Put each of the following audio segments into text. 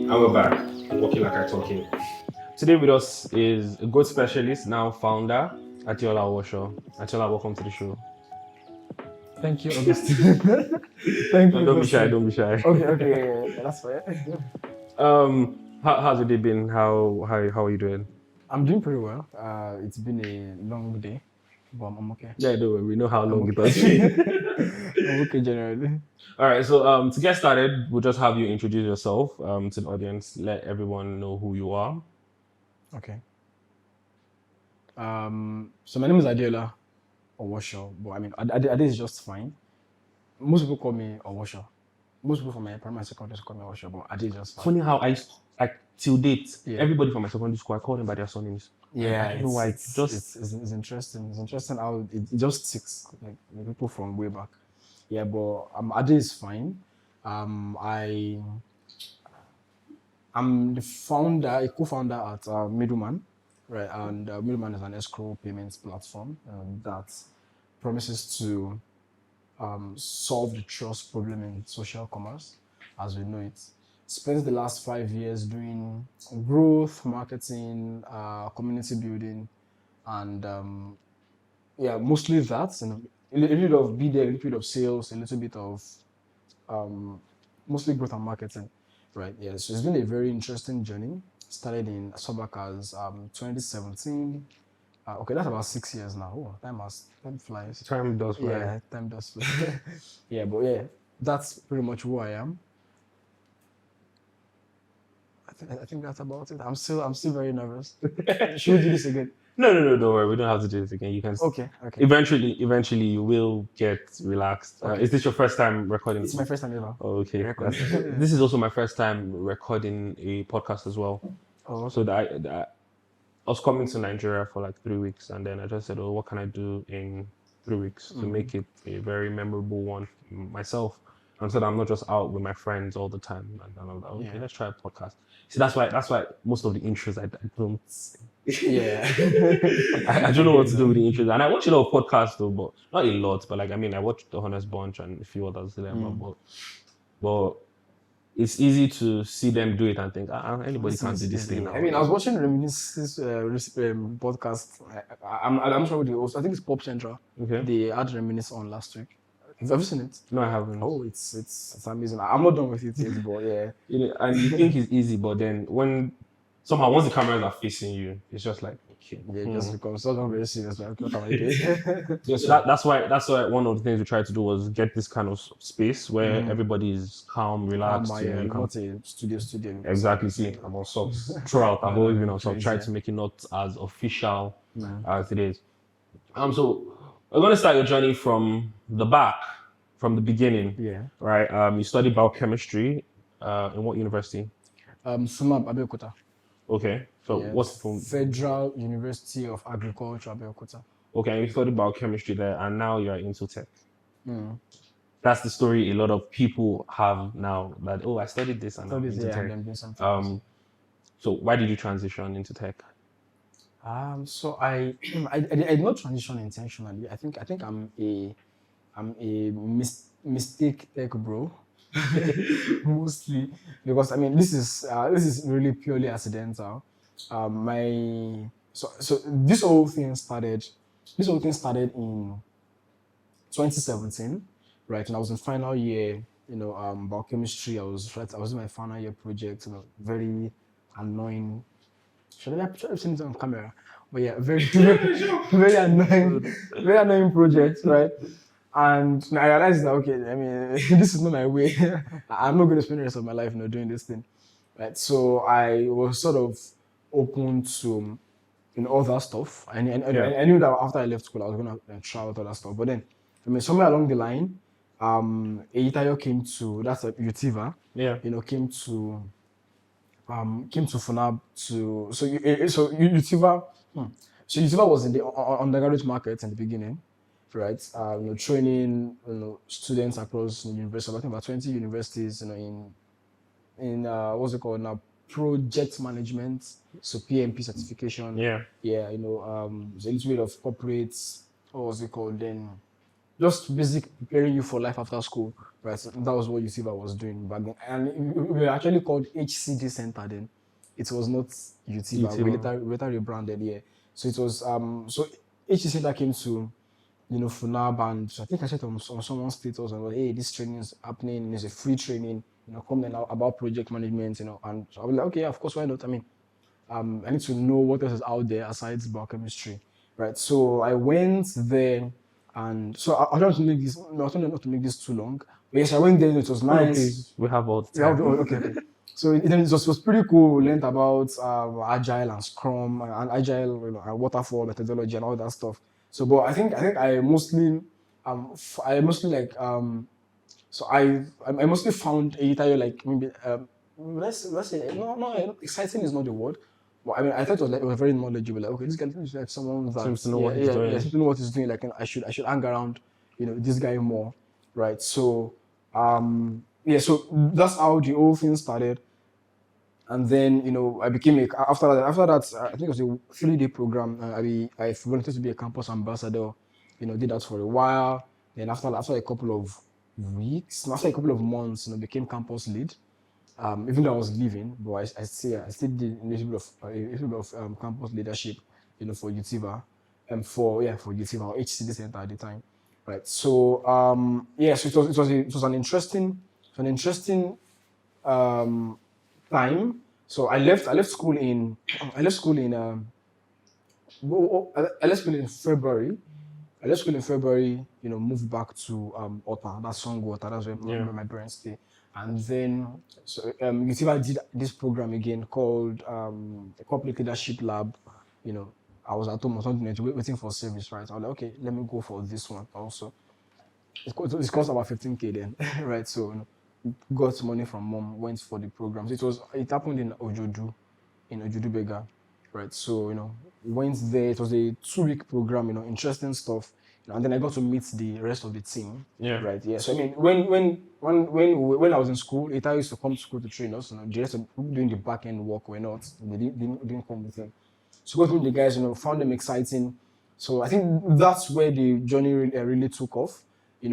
And we're back, walking like I talking. Today with us is a growth specialist, now founder, Adeola Owosho. Adeola, welcome to the show. Thank you, Augustine. Thank No, you, don't be shy, Augustine. don't be shy. Okay, yeah, that's fine. How's your day been? How are you doing? I'm doing pretty well. It's been a long day, but I'm okay. Yeah, don't worry, we know how I'm long it has okay. been. I'm okay generally. All right, so to get started, we'll just have you introduce yourself to the audience, let everyone know who you are. Okay. So my name is Adeola Owosho, but I mean, Ade is just fine. Most people call me Owosho. Most people from my primary and secondary school call me Owosho, but Ade is just fine. Funny how like till date, Yeah. everybody from my secondary school, I call them by their surnames. Yeah, I don't know why. it's interesting. It's interesting how it just sticks, like the people from way back. Yeah, but Ade is fine. Um, I I'm the founder, a co-founder at Middelman, right? And Middleman is an escrow payments platform that promises to solve the trust problem in social commerce as we know it. Spent the last 5 years doing growth, marketing, community building, and yeah, mostly that. And a little bit of BD, a little bit of sales, a little bit of mostly growth and marketing, right? Yeah, so it's been a very interesting journey. Started in Sobaka's 2017. Okay, that's about 6 years now. Oh, time flies. Time does fly. Yeah, time does fly. Yeah, but yeah, that's pretty much who I am. I think that's about it. I'm still very nervous. Should we do this again? No, don't worry. We don't have to do this again. You can. Okay. Eventually, you will get relaxed. Okay. Is this your first time recording? It's my first time ever. Oh, okay. Recording. This is also my first time recording a podcast as well. Oh, So that I was coming to Nigeria for like 3 weeks, and then I just said, "Oh, what can I do in 3 weeks to make it a very memorable one for myself?" And so that I'm not just out with my friends all the time. And I'm like, okay, Yeah. let's try a podcast. See, that's why most of the intros I don't. yeah. I don't know what to do with the intros, and I watch a lot of podcasts though, but not a lot. But like, I mean, I watched The Honest Bunch and a few others there, but it's easy to see them do it and think, anybody can do this thing now. I mean, I was watching Reminiscences podcast. I'm sure the host. I think it's Pop Central. Okay. They had Reminisce on last week. Have you seen it? No, I haven't. Oh, it's amazing. I'm not done with it yet, but yeah. And you think it's easy, but then once the cameras are facing you, it's just like, okay. Yeah, it just becomes so very serious. Like, what am I doing? Yeah, so that's why one of the things we tried to do was get this kind of space where everybody is calm, relaxed. Not a studio. Exactly. See, I'm on socks throughout. I've always been on socks. Tried to make it not as official as it is. So we're gonna start your journey from the back, from the beginning. Yeah. Right. You studied biochemistry. In what university? Sunab Abeokuta. Okay. So Yeah, what's from Federal University of Agriculture Abeokuta. Okay, and you studied biochemistry there, and now you're into tech. That's the story a lot of people have now. That I studied this and I'm into tech. And then something So why did you transition into tech? So I did not transition intentionally. I think I'm a mistake tech bro. Mostly because I mean this is really purely accidental. So this whole thing started in 2017, right? And I was in final year, biochemistry. I was in my final year project, very annoying. Should I have seen it on camera? But yeah, very annoying project, right? And I realized that okay, I mean, this is not my way. I'm not going to spend the rest of my life, doing this thing, right? So I was sort of open to, other stuff. I knew that after I left school, I was going to try out other stuff. But then, I mean, somewhere along the line, Eitayo came to Tiva. Yeah. Came to FUNAB Utiva. So Utiva was in the undergraduate market in the beginning, right? Training students across the university. I think about 20 universities. In what's it called now? Project management, so PMP certification. Yeah. Yeah. There's a little bit of corporate. What was it called then? just basic preparing you for life after school, right? So that was what UTA was doing back then, and we were actually called HCD Center then. It was not UTA. Tiva. We later rebranded, yeah. So it was so HCD Center came to Funab, and I think I said on someone's status and hey, this training is happening. It's a free training. Come then about project management. And so I was like, okay, yeah, of course, why not? I mean, I need to know what else is out there aside biochemistry, right? So I went there, and so I don't want to make this. No, I don't want to make this too long. But yes, I went there. It was Oh, no, nice. please, we have all the Yeah, time. okay. So it was pretty cool. We learned about agile and Scrum and agile, and waterfall methodology and all that stuff. So, but I think I mostly like so I mostly found Eitayo like maybe let's say no exciting is not the word. But I mean I thought it was very knowledgeable. Like, okay, this guy is like someone that Seems to know what he's doing. seems to know what he's doing. Like, and I should hang around, this guy more, right? So yeah, so that's how the whole thing started. And then I became after that I think it was a 3-day program. I wanted to be a campus ambassador. Did that for a while. Then after a couple of weeks, after a couple of months, became campus lead. Even though I was leaving, but I still did a little bit of campus leadership, for UTIVA, for UTIVA or HCD Center at the time, right? So yeah, so it was an interesting um, time. So I left school in I left school in I left school in February. I left school in February, moved back to Ota, that's Songwater, that's where my parents stay. And then so UTIVA did this program again called the Corporate Leadership Lab. I was at home or something, waiting for service, right? I was like, okay, let me go for this one also. It cost about 15K then, right? So got money from mom, went for the programs. It happened in Ojodu Bega, right? So went there. It was a 2-week program, interesting stuff. And then I got to meet the rest of the team. Yeah. Right. Yeah. So I mean, when I was in school, Ita used to come to school to train us. The rest of people doing the back end work were not. They didn't come with them. So got to meet the guys. Found them exciting. So I think that's where the journey really took off. I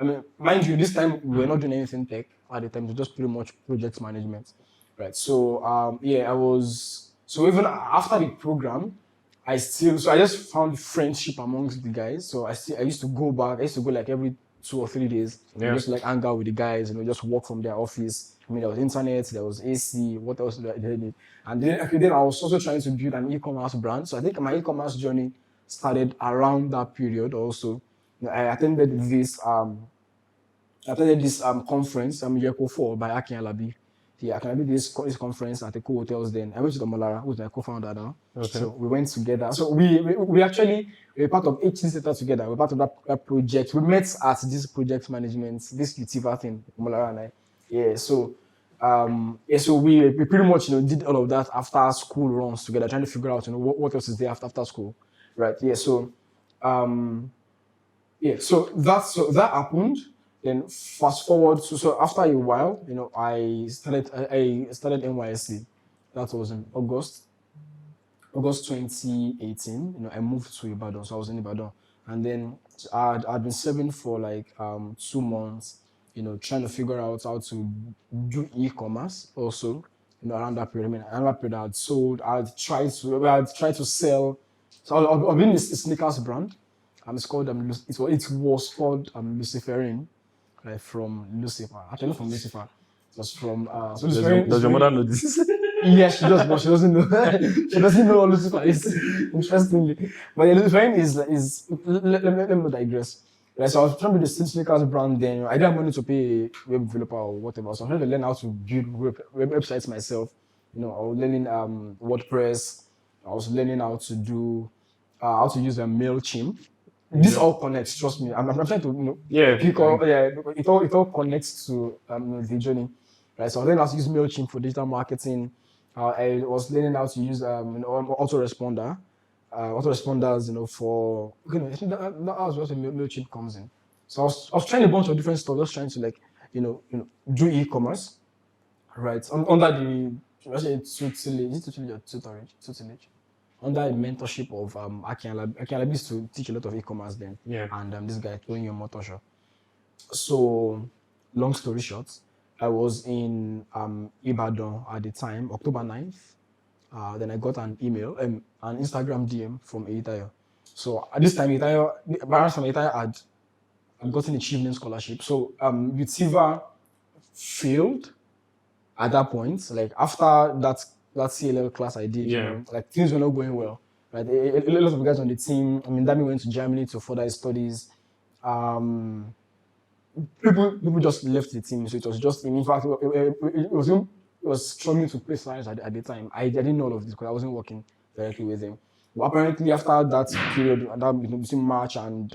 mean, mind you, this time we were not doing anything tech at the time. It was just pretty much project management, right? So yeah, I was. So even after the program, I just found friendship amongst the guys. So I used to go back. I used to go like every 2 or 3 days. Yeah. Just like hang out with the guys. Just work from their office. I mean, there was internet, there was AC. What else did they need? And then I was also trying to build an e-commerce brand. So I think my e-commerce journey started around that period also. I attended this conference, Yeko 4 by Akin Alabi. Yeah, I did this conference at the Co Hotels then. I went to the Malara, who's my co-founder now. Okay. So we went together. So we actually were part of HC Center together. We're part of that project. We met at this project management, this UTIVA thing, Malara and I. Yeah, so so we pretty much did all of that after school runs together, trying to figure out what else is there after school. Right. Yeah. So so that happened. Then fast forward, so after a while, I started NYSC. That was in August 2018. I moved to Ibadan, so I was in Ibadan, and then I'd been serving for like 2 months, trying to figure out how to do e-commerce also. Around that period, around that period, I'd tried to sell. So I've been this sneakers brand. It's called it was called Luciferin, like from Lucifer. Actually, not from Lucifer. It was from so Does your mother know this? Yes, she does, but she doesn't know. She doesn't know what Lucifer is. Interestingly, but the Luciferin is let me digress. Right, so I was trying to do the sneakers brand then. I didn't have money to pay a web developer or whatever. So I was trying to learn how to build websites myself. I was learning WordPress. I was learning how to do how to use a MailChimp. This all connects. Trust me. I'm trying to pick up. Yeah, it all connects to the journey, right? So I learned how to use MailChimp for digital marketing. I was learning how to use autoresponder, autoresponders. For I think that was where the MailChimp comes in. So I was trying a bunch of different stuff, just trying to like do e-commerce, right? Under the tutelage, is it tutelage or tutelage? under the mentorship of Akiala used to teach a lot of e-commerce then. Yeah. And this guy Tony Motosho. So, long story short, I was in Ibadan at the time, October 9th. Then I got an email, an Instagram DM from Eitayo. So at this time, parents from Eitayo had gotten a Chief Name scholarship. So Tiva failed at that point. Like after that CLL class I did, Yeah. you know, like things were not going well. Right, a lot of guys on the team. I mean, Dami went to Germany to further his studies. People just left the team, so it was just him. In fact, it was him. He was struggling to play science at the time. I didn't know all of this because I wasn't working directly with him. But apparently, after that period, between March and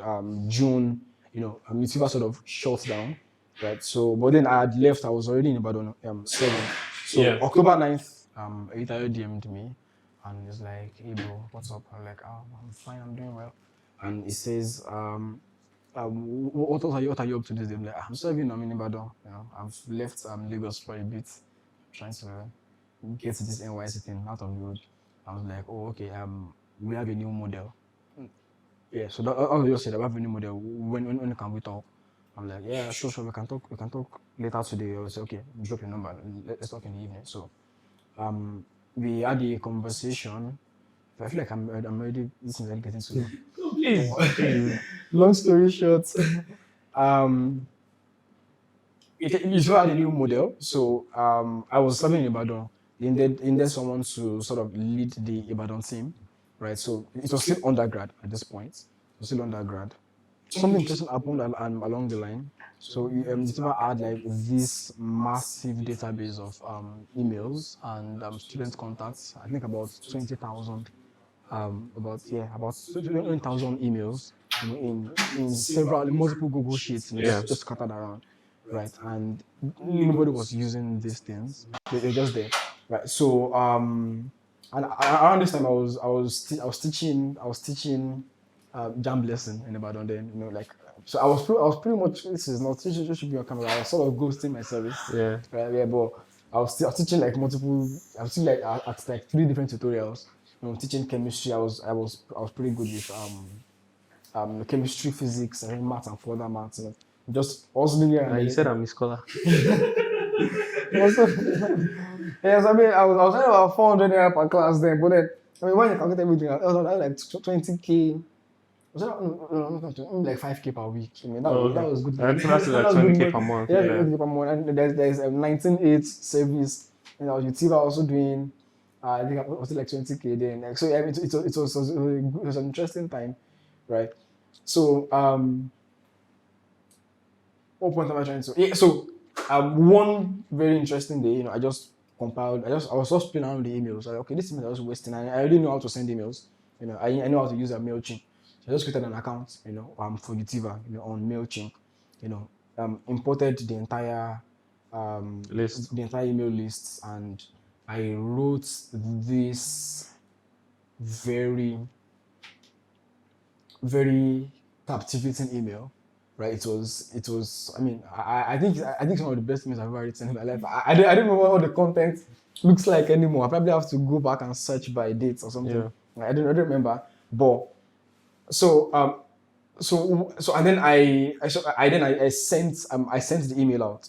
June, Tiva sort of shut down, right? So, but then I had left. I was already in Ibadan 7. So Yeah. October 9th, Eitayo DM'd me, and he's like, "Hey bro, what's up?" I'm like, "Oh, I'm fine. I'm doing well." And he says, what are you up to this day? I'm like, I'm serving. I'm in Ibadan. I've left Lagos for a bit, trying to get this NYC thing out of the road. I was like, oh, okay. We have a new model. Yeah. So that I just said, I have a new model. When can we talk? I'm like, yeah, sure. We can talk. We can talk later today. I was like, okay, drop your number. Let's talk in the evening. So, we had a conversation. I feel like I'm already listening and getting to. Please. Long story short, it had a new model. So I was serving in Ibadan. They needed someone to sort of lead the Ibadan team, right? So it was still undergrad at this point. It was still undergrad. Something interesting happened along the line. So Tiva had like this massive database of emails and student contacts. I think about 20,000. About 20,000 emails, in multiple Google sheets, just scattered around, right? And nobody was using these things; they're just there, right? So and around this time, I was teaching jam lesson in Ibadan then, like. So I was pretty much, this should be on camera. I was sort of ghosting my service, Yeah. right? Yeah, but I was teaching like multiple. I was teaching like at like 3 different tutorials. Teaching chemistry, I was pretty good with chemistry, physics, and then maths and further maths. Just also doing it. You said I'm a scholar. Yes, I mean, I was earning about 400 naira per class then, but then when you calculate everything, I was like 20k. Was that like 5k per week? I mean, that was good. That's like 20k per month. Yeah, 20k per month. And there's 19.8 service, and I was with Tiva also doing. I think I was like 20k then. Like, so yeah, it was an interesting time, right? So what point am I trying to? Yeah, so one very interesting day, I just compiled. I was just playing around with the emails. Like, okay, this email I was wasting. I already know how to send emails. I know how to use a MailChimp. So I just created an account, for Tiva, on MailChimp. Imported the entire List. the entire email lists, and I wrote this very, very captivating email, right? It was. I mean, I think it's one of the best emails I've ever written in my life. I don't know what all the content looks like anymore. I probably have to go back and search by dates or something. Yeah. I don't remember, but so and then I sent the email out.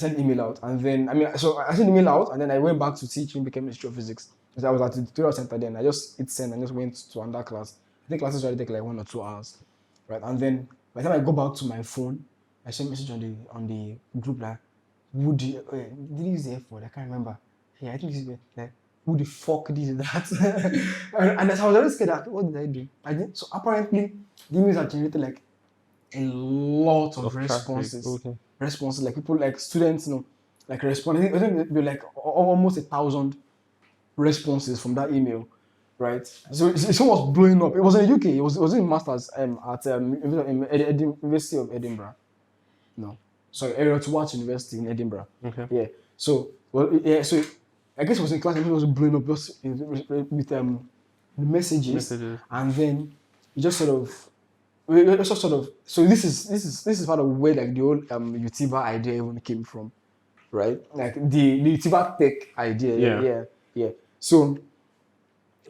And then I sent the email out, and then I went back to teaching chemistry or physics. Because I was at the tutorial center then. I just hit send and just went to another class. I think classes already take like 1 or 2 hours, right? And then by the time I go back to my phone, I sent a message on the group like, did you use the F word? I can't remember. Yeah, I think it's like, who the fuck did that? and as I was always scared that, what did I do? So apparently, the emails are generated like a lot of responses. Okay. Responses, like people, like students, like responding. I think there were like almost 1,000 responses from that email, right? So it was blowing up. It was in the UK. It was in masters at University of Edinburgh. No, sorry, Watch University in Edinburgh. Okay. Yeah. So So I guess it was in class. It was blowing up just with the messages, and then it just sort of. So this is part of where like the whole Tiva idea even came from, right? Like the Tiva tech idea. Yeah. So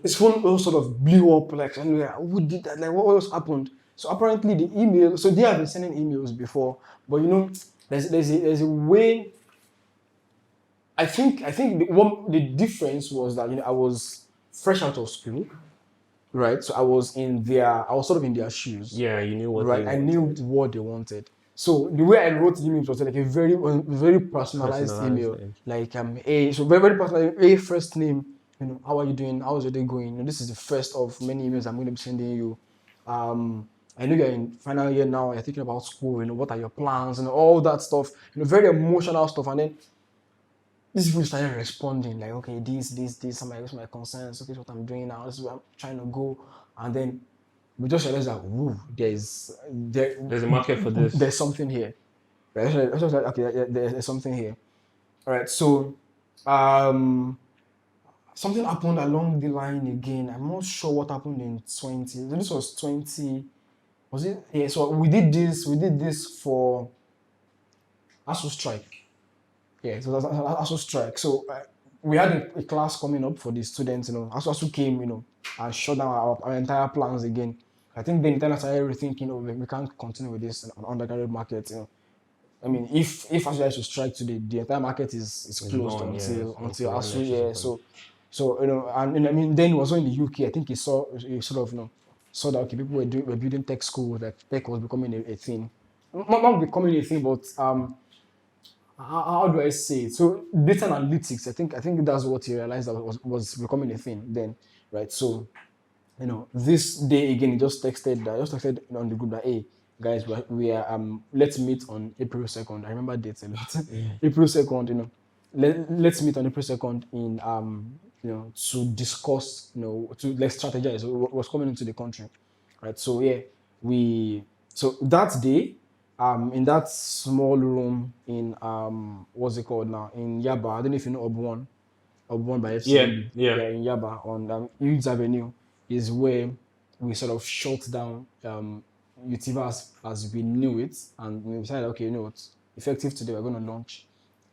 his phone all sort of blew up. Like, and we're like, who did that? Like, what else happened? So apparently the email. So they have been sending emails before, but there's a way. I think the difference was that I was fresh out of school, right? So I was sort of in their shoes. Yeah, you knew what Right, they I knew what they wanted. So the way I wrote the email was like a very personalized email. Like so very personal. First name. How are you doing? How's your day going? This is the first of many emails I'm going to be sending you. I know you're in final year now. You're thinking about school. What are your plans and all that stuff. Very emotional stuff. And then these people started responding like, okay, this are my concerns. Okay, this is what I'm doing now. This is where I'm trying to go. And then we just realized that there's a market for this. There's something here. Right? So I was like, okay, there's something here. All right. So something happened along the line again. I'm not sure what happened in 20. This was 20. Was it? Yeah. So we did this. We did this for ASU strike. Yeah, so that's ASU strike. So we had a class coming up for the students. ASU came, and shut down our entire plans again. I think then I started rethinking, we can't continue with this on undergraduate market. I mean, if ASU has to strike today, the entire market is closed gone, until ASU. yeah. Yeah, so and I mean, then it was in the UK. I think he sort of saw that okay, people were building tech schools, that tech was becoming a thing. Not becoming a thing, but how do I say it? So data analytics, I think that's what he realized that was becoming a thing then, right? So, this day again, he just texted on the group that, hey, guys, we are let's meet on April 2nd. I remember dates a lot. April 2nd, let's meet on April 2nd in to discuss, to like strategize what's coming into the country, right? So yeah, so that day, in that small room in what's it called now, in Yaba. I don't know if you know Obwon by FC. Yeah. In Yaba on Hughes Avenue is where we sort of shut down Utiva as we knew it, and we decided, okay, what, effective today we're going to launch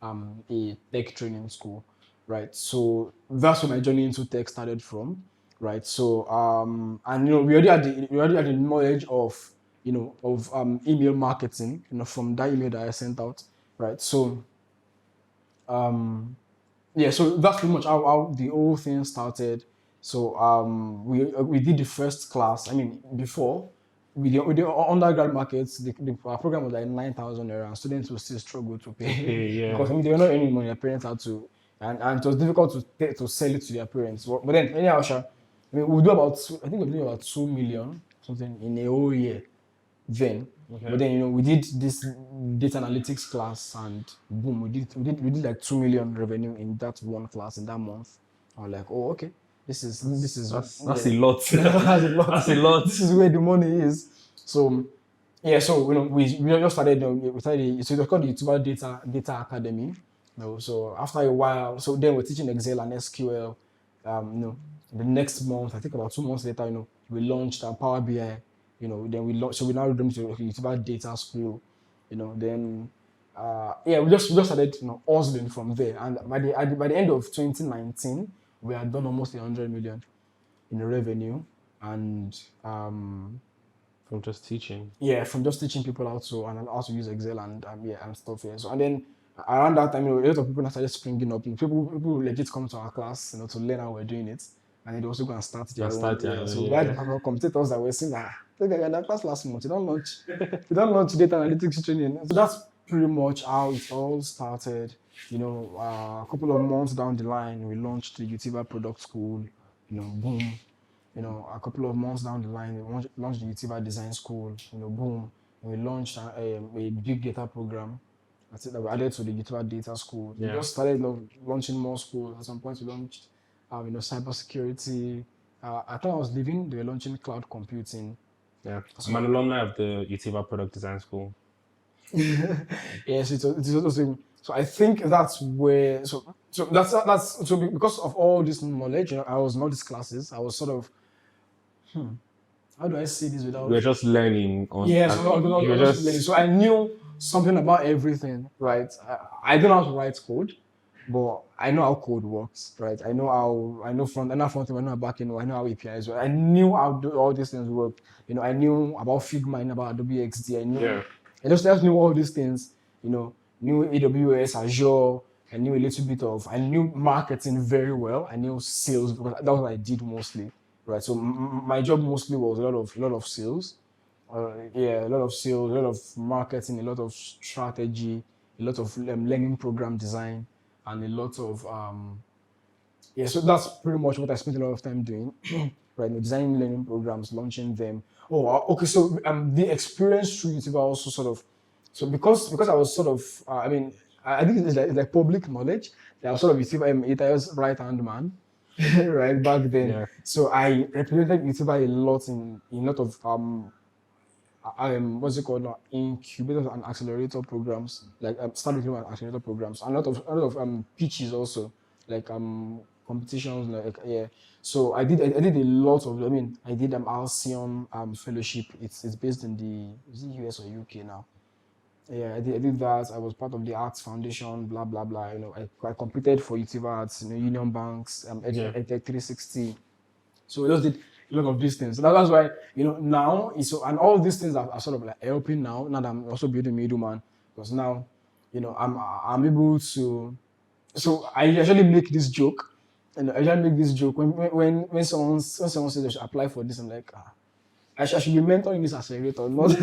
a tech training school, right? So that's where my journey into tech started from, right? So and we already had the knowledge of email marketing, from that email that I sent out, right? So yeah, so that's pretty much how the whole thing started. So we did the first class. I mean, before with the undergrad markets, our program was like 9,000 naira, and students will still struggle to pay Yeah. because they were not earning money. Their parents had to, and it was difficult to sell it to their parents. But then anyhow, I mean, we do about, I think we do about 2 million something in a whole year then. Okay. But then we did this data analytics class, and boom, we did like 2 million revenue in that one class in that month. I was like, oh, okay, that's a lot. that's a lot. That's a lot. This is where the money is. So yeah, so we just started. So it was called the Tiva Data Academy. So after a while, so then we're teaching Excel and SQL. The next month, I think about 2 months later, we launched Power BI. Then we launched. So we now renamed to Tiva Data School. Then we just started hustling from there. And by the end of 2019, we had done almost 100 million in the revenue, and from just teaching. Yeah, from just teaching people how to use Excel and stuff. Yeah. So and then around that time, a lot of people started springing up. People legit come to our class, to learn how we're doing it, and they also go and start their own. So we had our competitors that were saying, look at that class last month. You don't launch data analytics training. So that's pretty much how it all started. A couple of months down the line, we launched the UTA product school. Boom. A couple of months down the line, we launched the UTA design school. Boom. And we launched a big data program. That's it, that we added to the UTA data school. We just started launching more schools. At some point, we launched, cybersecurity. I thought I was leaving. They were launching cloud computing. Yeah, I'm an alumni of the UTA Product Design School. Yes, it's also. So I think that's where. So that's so because of all this knowledge, I was in all these classes. I was sort of, how do I say this without? We're just learning. So I knew something about everything, right? I don't know how to write code. but I know how code works, right? I know front end, I know back end, I know how APIs work. I knew how all these things work. I knew about Figma, I knew about Adobe XD. Yeah. I just knew all these things. Knew AWS, Azure. I knew marketing very well. I knew sales because that was what I did mostly, right? So my job mostly was a lot of sales. A lot of sales, a lot of marketing, a lot of strategy, a lot of learning program design, and a lot of so that's pretty much what I spent a lot of time doing. Right, designing learning programs, launching them. Oh, okay. So the experience through YouTube also sort of, so because I was sort of, I think it's like public knowledge that I was sort of YouTuber's right hand man, right back then. Yeah. So I represented YouTuber a lot in a lot of what's it called now, incubators and accelerator programs, like started doing accelerator programs, and a lot of pitches also, like competitions, like yeah. So I did a lot of, I did Alcyon fellowship. It's based in the, is it US or UK now? Yeah, I did that. I was part of the Arts Foundation, blah blah blah. I competed for UTA Arts, Union Banks, Yeah. EdTech 360. So we just did a lot of these things. So that's why, now, and all these things are sort of like helping now that I'm also building Middleman, because now, I'm able to. So I usually make this joke, and I usually make this joke when someone says they should apply for this. I'm like, I should be mentoring this accelerator, not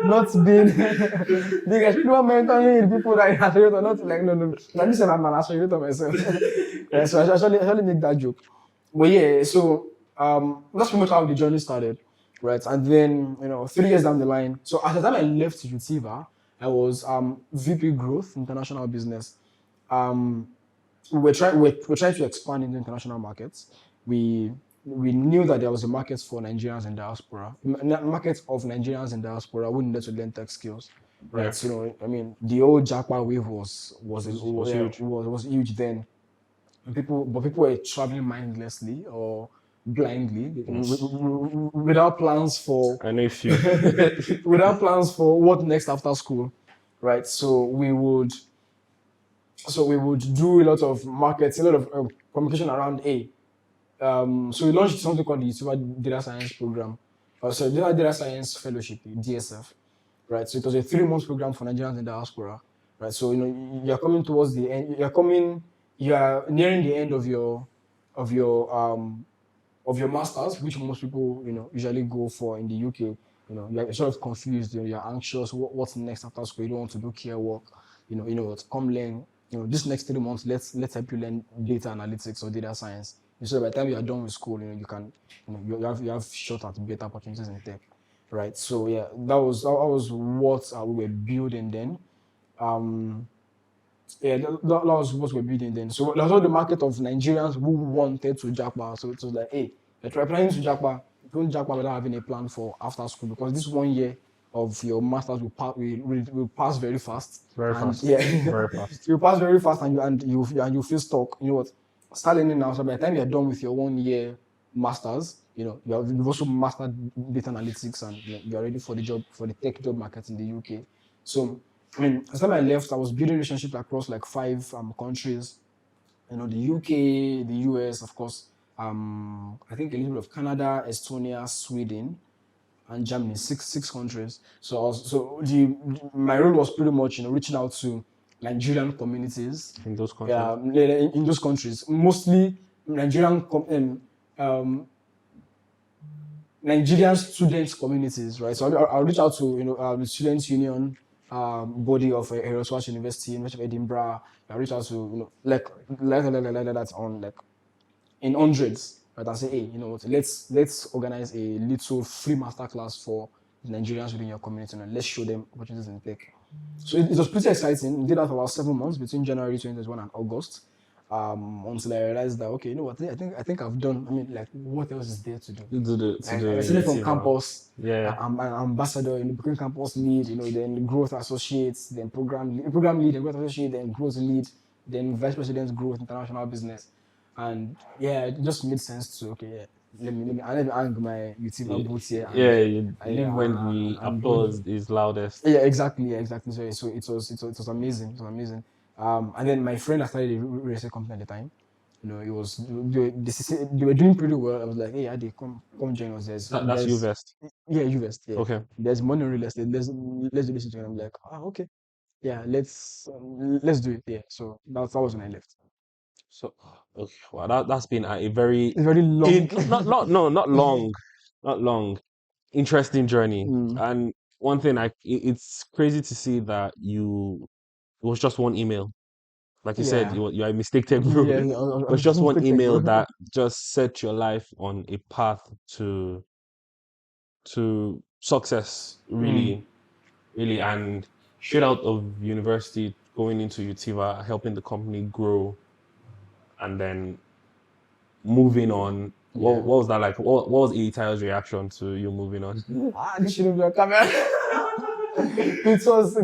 not being big. I should be mentoring the people that are accelerator, not like no. Like this, I'm an accelerator myself. Yeah, so I actually make that joke. But yeah, so that's pretty much how the journey started, right? And then 3 years down the line. So at the time I left Tiva, I was VP Growth International Business. Um, we're trying to expand into international markets. We knew that there was a market for Nigerians in diaspora, market of Nigerians in diaspora who needed to learn tech skills, right? Yeah. So the old Jackpot wave was huge. was huge then. People were traveling mindlessly or blindly without plans for I know a few. without plans for what next after school, right? So we would do a lot of marketing, a lot of communication around so we launched something called the YouTuber Data Science Program. So Data Science Fellowship, DSF, right? So it was a 3 month program for Nigerians in diaspora, right? So you're coming towards the end. You are nearing the end of your masters, which most people usually go for in the UK. You're sort of confused. You're anxious. What's next after school? You don't want to do care work. What? Come learn. This next 3 months, let's help you learn data analytics or data science. So by the time you are done with school, you can, you have short at better opportunities in tech, right? So yeah, that was what we were building then. Um, yeah, that was what we're building then. So that's all the market of Nigerians who wanted to jackpot. So it was like, hey, you're planning to jackpot. Don't jackpot without having a plan for after school, because this 1 year of your masters will pass very fast. Very And fast. yeah, Very fast. you pass very fast, and you feel stuck. You know what? Start learning now. So by the time you're done with your 1 year masters, you've also mastered data analytics, and you're ready for the job, for the tech job market in the UK. So at the time I left, I was building relationships across like 5 countries. The UK, the US, of course. I think a little bit of Canada, Estonia, Sweden, and Germany. Six countries. My role was pretty much reaching out to Nigerian communities. In those countries. In those countries, mostly Nigerian students communities, right? So I'll reach out to the Students Union body of Erasmus University of Edinburgh. I'll reach out to like that on like in hundreds, right? I say, hey, you know what? Let's organize a little free masterclass for the Nigerians within your community, and let's show them opportunities in tech. So it was pretty exciting. We did that for about 7 months between January 2021 and August. Until I realized that, okay, you know what? I think I've done. Like, what else is there to do? I started from campus. Yeah. I'm an ambassador, became campus lead. Then growth associates, then program lead, then growth associate, then growth lead, then vice president growth international business. And yeah, it just made sense to let me hang my YouTuber boots here. You leave when the applause is loudest. Yeah, exactly. So it was amazing. It was amazing. And then my friend started a real estate company at the time. You know, it was they were doing pretty well. I was like, hey, Adi, come join us. That's UVest. Yeah, Uvest. Yeah, Okay. there's money in real estate. Let's do this together. I'm like, okay, yeah, let's do it. Yeah, so that was when I left. So, okay, well, that's been a very It's very long. not long, not long, interesting journey. And one thing, it's crazy to see that it was just one email. Like you said, Yeah. you're a mistake tech bro. Yeah, It was just one email that just set your life on a path to success, really, really. And straight out of university, going into Utiva, helping the company grow, and then moving on. What was that like? What was Itayo's reaction to you moving on? This shouldn't be on camera. it was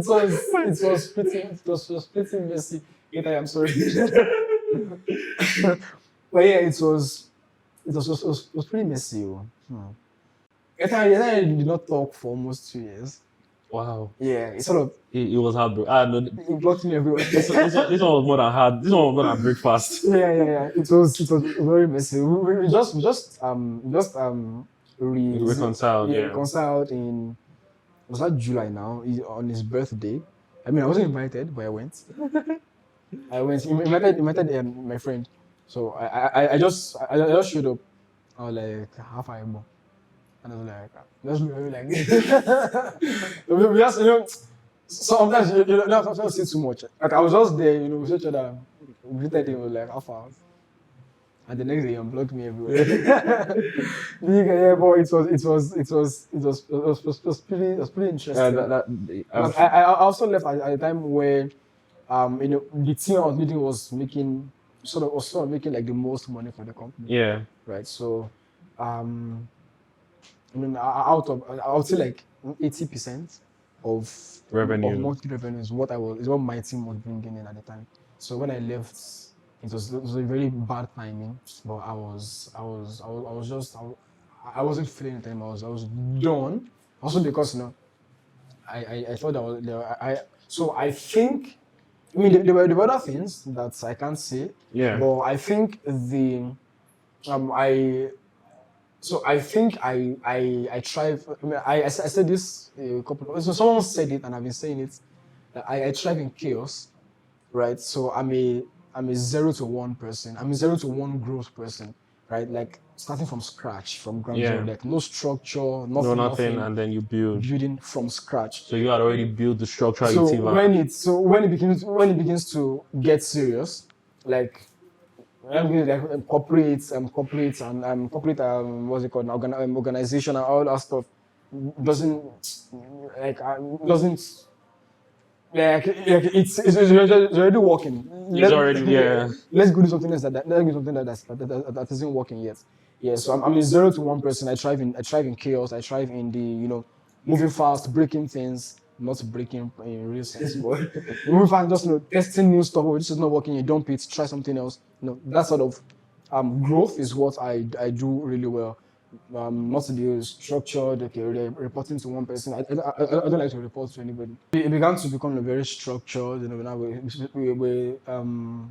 pretty messy. I'm sorry. But yeah, it was pretty messy. I did not talk for almost 2 years. Wow. Yeah, it sort of. It was hard, no, It blocked me everywhere. this one was more than hard. This one was more than breakfast. Yeah. It was very messy. We just Reconciled. Yeah, reconciled in, was that July now? On his birthday. I mean, I wasn't invited, but I went. Invited my friend. So I just showed up. I was like, half an hour. And I was like, let's be like we just, sometimes you don't have to say too much. Like I was just there, we saw each other, we greeted him, like half hour. And the next day he unblocked me everywhere. Yeah, but it was pretty interesting. I also left at a time where the team I was leading was making like the most money for the company. Yeah. Right. So I mean, I would say like 80% of revenue, of monthly revenue is what my team was bringing in at the time. So when I left, it was a very bad timing. But I wasn't feeling it anymore. I was done. Also because I thought so I think, I mean, there were other things that I can't say. Yeah. But I think I think I thrive. I mean, I said this a couple of, so someone said it and I've been saying it. That I thrive in chaos, right? So I'm a 0 to 1 person. I'm a 0 to 1 growth person, right? Like starting from scratch, from ground zero, like no structure, nothing, and then you building from scratch. So you had already built the structure. So when it begins to get serious, like. I'm going like corporate what's it called, organization and all that stuff doesn't it's already working. Let's go do something else that isn't working yet. Yeah, so I'm a 0 to 1 person. I thrive in chaos. I thrive in the moving fast, breaking things. Not breaking in real sense, but moving fast, just testing new stuff. Oh, this is not working. You dump it. Try something else. That sort of growth is what I do really well. Not to be structured. Okay, reporting to one person. I don't like to report to anybody. It began to become very structured. Now we're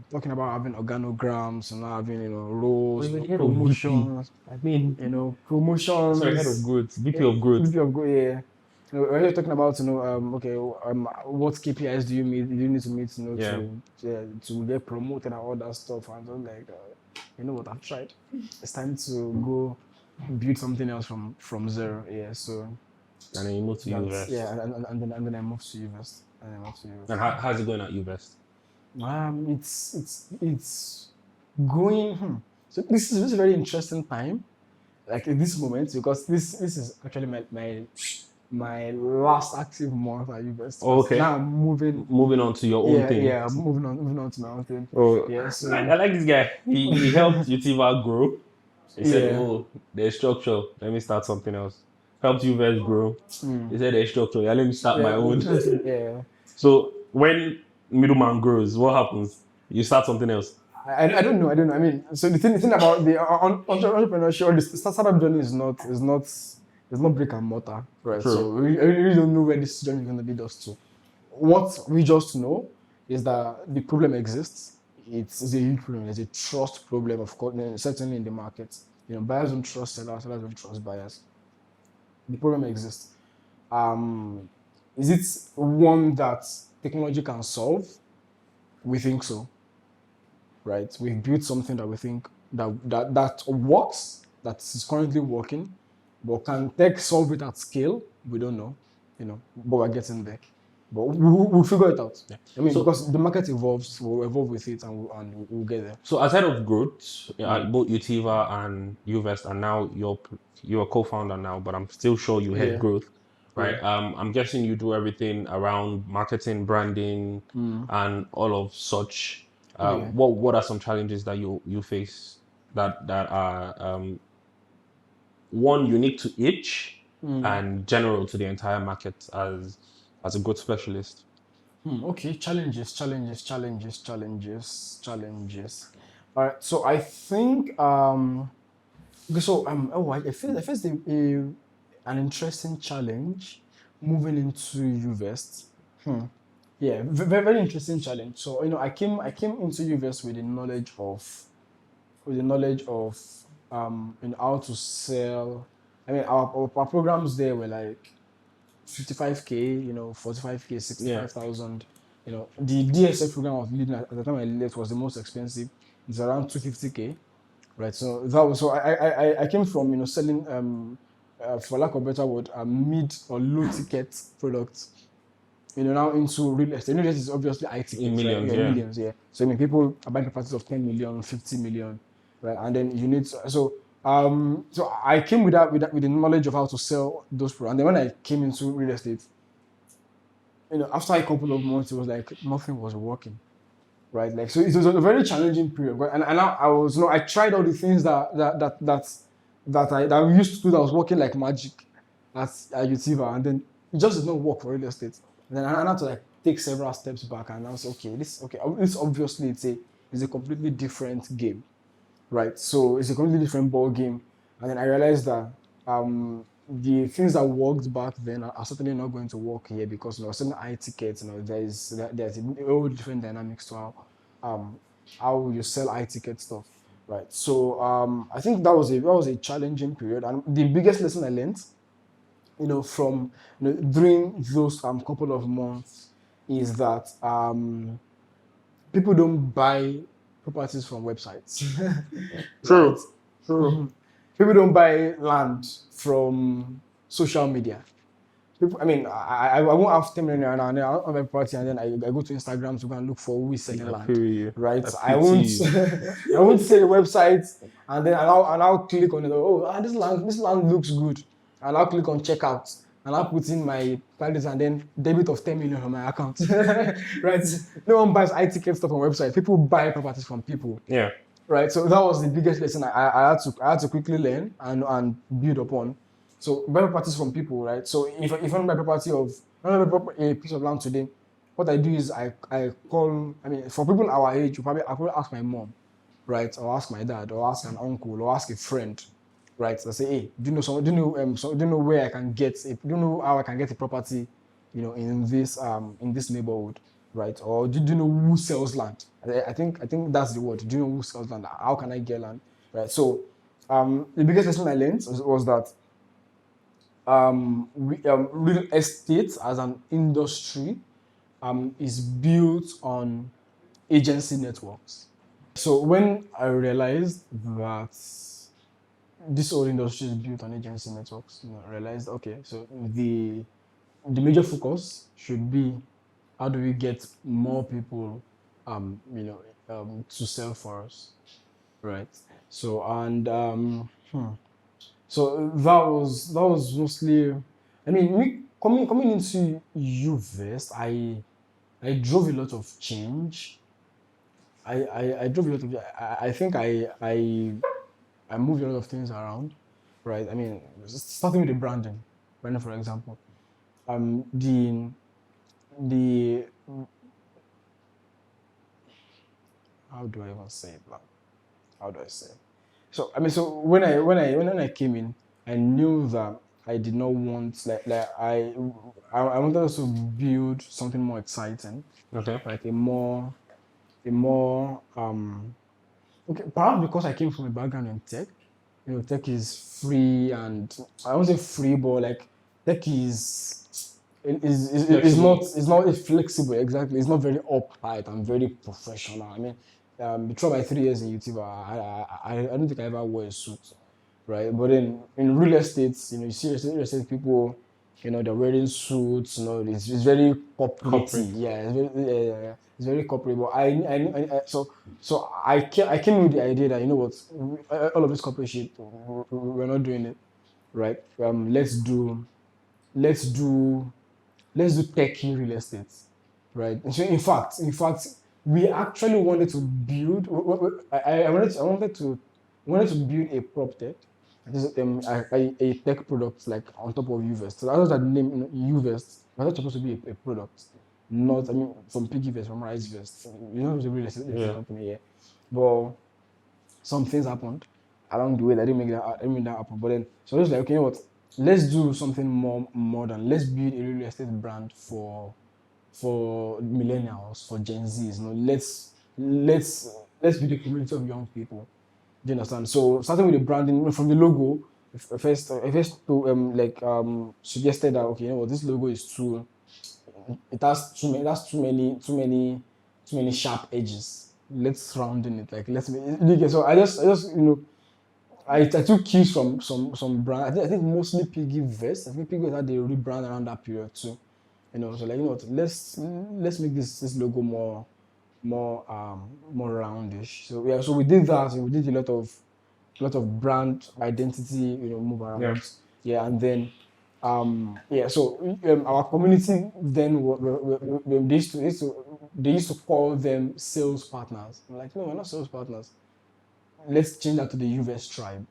talking about having organograms and having roles, promotions. I mean, promotions. Sorry, head of growth, VP of growth. VP of growth, yeah. We're talking about what KPIs do you need to meet to get promoted and all that stuff, and I'm like, you know what, I've tried. It's time to go build something else from zero. Yeah, so. And then you moved to UVest. Yeah, and then I moved to UVest. And how's it going at UVest? It's going. So this is a very interesting time, like in this moment, because this is actually my last active month at UVest. Okay. Now I'm moving on to your own thing. Yeah, I'm moving on to my own thing. Oh, yeah. So I like this guy. He helped Utiva grow. He said, "Oh, there's structure. Let me start something else." Helped UVest grow. He said, "There's structure. Yeah, let me start my own." Yeah. So when Middleman grows, what happens? You start something else. I don't know. I mean, so the thing about the entrepreneurship, the startup journey is not brick and mortar, right? True. So we really don't know where this journey is going to lead us to. What we just know is that the problem exists. It's a huge problem. There's a trust problem, of course, certainly in the market. Buyers don't trust sellers, sellers don't trust buyers. The problem exists. Um, is it one that technology can solve? We think so, right? We've built something that we think that works, that is currently working, but can tech solve it at scale? We don't know, but we're getting there. But we'll figure it out. Yeah. I mean, So- because the market evolves, we'll evolve with it, and we'll get there. So aside of growth, both Utiva and Uvest, and now you're a co-founder now, but I'm still sure you head Yeah. growth, right? Yeah. I'm guessing you do everything around marketing, branding, and all of such. Yeah. What are some challenges that you face that are one unique to each and general to the entire market as a growth specialist? Okay, challenges. All right, so I think okay, so I faced an interesting challenge moving into UVest. Yeah, very, very interesting challenge. So I came into UVest with the knowledge of how to sell. I mean, our programs there were like 55K, 45K, 65,000. The DSF program I was leading at the time I left was the most expensive. It's around 250K, right? So I came from selling for lack of a better word, mid or low ticket products. Now into real estate. Real estate is obviously high tickets, In millions, right? yeah. Millions, yeah. So people are buying properties of 10 million, 50 million, right? And then you need so I came with with the knowledge of how to sell those products. And then when I came into real estate, after a couple of months, it was like nothing was working, right? Like, so it was a very challenging period. And I was, I tried all the things that I used to do that was working like magic at Utiva, and then it just did not work for real estate. And then I had to like take several steps back, and I was this obviously it's a completely different game, right? So it's a completely different ball game. And then I realized that the things that worked back then are certainly not going to work here, because certain high tickets, there's a whole different dynamics to how you sell high ticket stuff, right? So I think that was a challenging period, and the biggest lesson I learned, from during those couple of months, is that people don't buy properties from websites. True. Right? True. People don't buy land from social media. I mean, I won't have 10 million and then I'll have a property, and then I go to Instagram to go and look for who is selling land. Right? I won't I won't say the website, and then I'll click on it. Oh, this land looks good. And I'll click on checkout, and I'll put in my prices, and then debit of 10 million on my account. Right? No one buys high ticket stuff on website. People buy properties from people. Yeah. Right. So that was the biggest lesson I had to quickly learn and build upon. So buy properties from people, right? So if I buy a piece of land today, what I do is I call. I mean, for people our age, I probably ask my mom, right, or ask my dad, or ask an uncle, or ask a friend, right? I say, hey, do you know someone? Do you know where I can get? Do you know how I can get a property, in this neighborhood, right? Or do you know who sells land? I think that's the word. Do you know who sells land? How can I get land, right? So the biggest lesson I learned was that real estate as an industry is built on agency networks. So when I realized that this whole industry is built on agency networks, I realized, okay, so the major focus should be how do we get more people to sell for us, right? So so that was mostly. I mean, me coming into UVest, I drove a lot of change. I drove a lot of. I think I moved a lot of things around, right? I mean, starting with the branding, for example, the how do I even say it? Like, how do I say it? So I mean, so when I came in, I knew that I did not want I wanted us to build something more exciting, Okay. like a more okay, perhaps because I came from a background in tech. You know, tech is free, and I won't say free, but like tech is Flexible. not flexible, exactly. It's not very uptight and very professional. I mean, throughout my 3 years in UTA, I don't think I ever wore a suit, right? But then in real estate, you know, you see real estate people, you know, they're wearing suits. You know, it's very corporate. Corporate. Yeah, yeah, it's very corporate. But I came with the idea that, you know what, all of this corporate shit, we're not doing it, right? Let's do let's do techie real estate, right? And so in fact, we actually wanted to build. I wanted to build a prop tech, a tech product like on top of Uvest. So that was the name, you know, Uvest. Was not supposed to be a product, not, I mean, from Piggyvest, from RiceVest. You know, it was a real estate Yeah. company, yeah. But some things happened along the way that didn't make that happen. But then, so I was like, okay, you know what? Let's do something more modern. Let's build a real estate brand for millennials, for Gen Zs. You know, let's build a community of young people. Do you understand? So starting with the branding from the logo, suggested that, okay, you know what, this logo is too, it has too many sharp edges. Let's round in it. Like, let's make so I just, you know, I took cues from some brand. I think mostly Piggy Vest. I think Piggy Vest had the rebrand around that period too. You know, so like, you know what, let's make this logo more roundish. So yeah, so we did that. So we did a lot of brand identity, you know, move Yeah. around. Yeah, and then yeah, so our community then they used to call them sales partners. I'm like, no, we're not sales partners. Let's change that to the UVS tribe,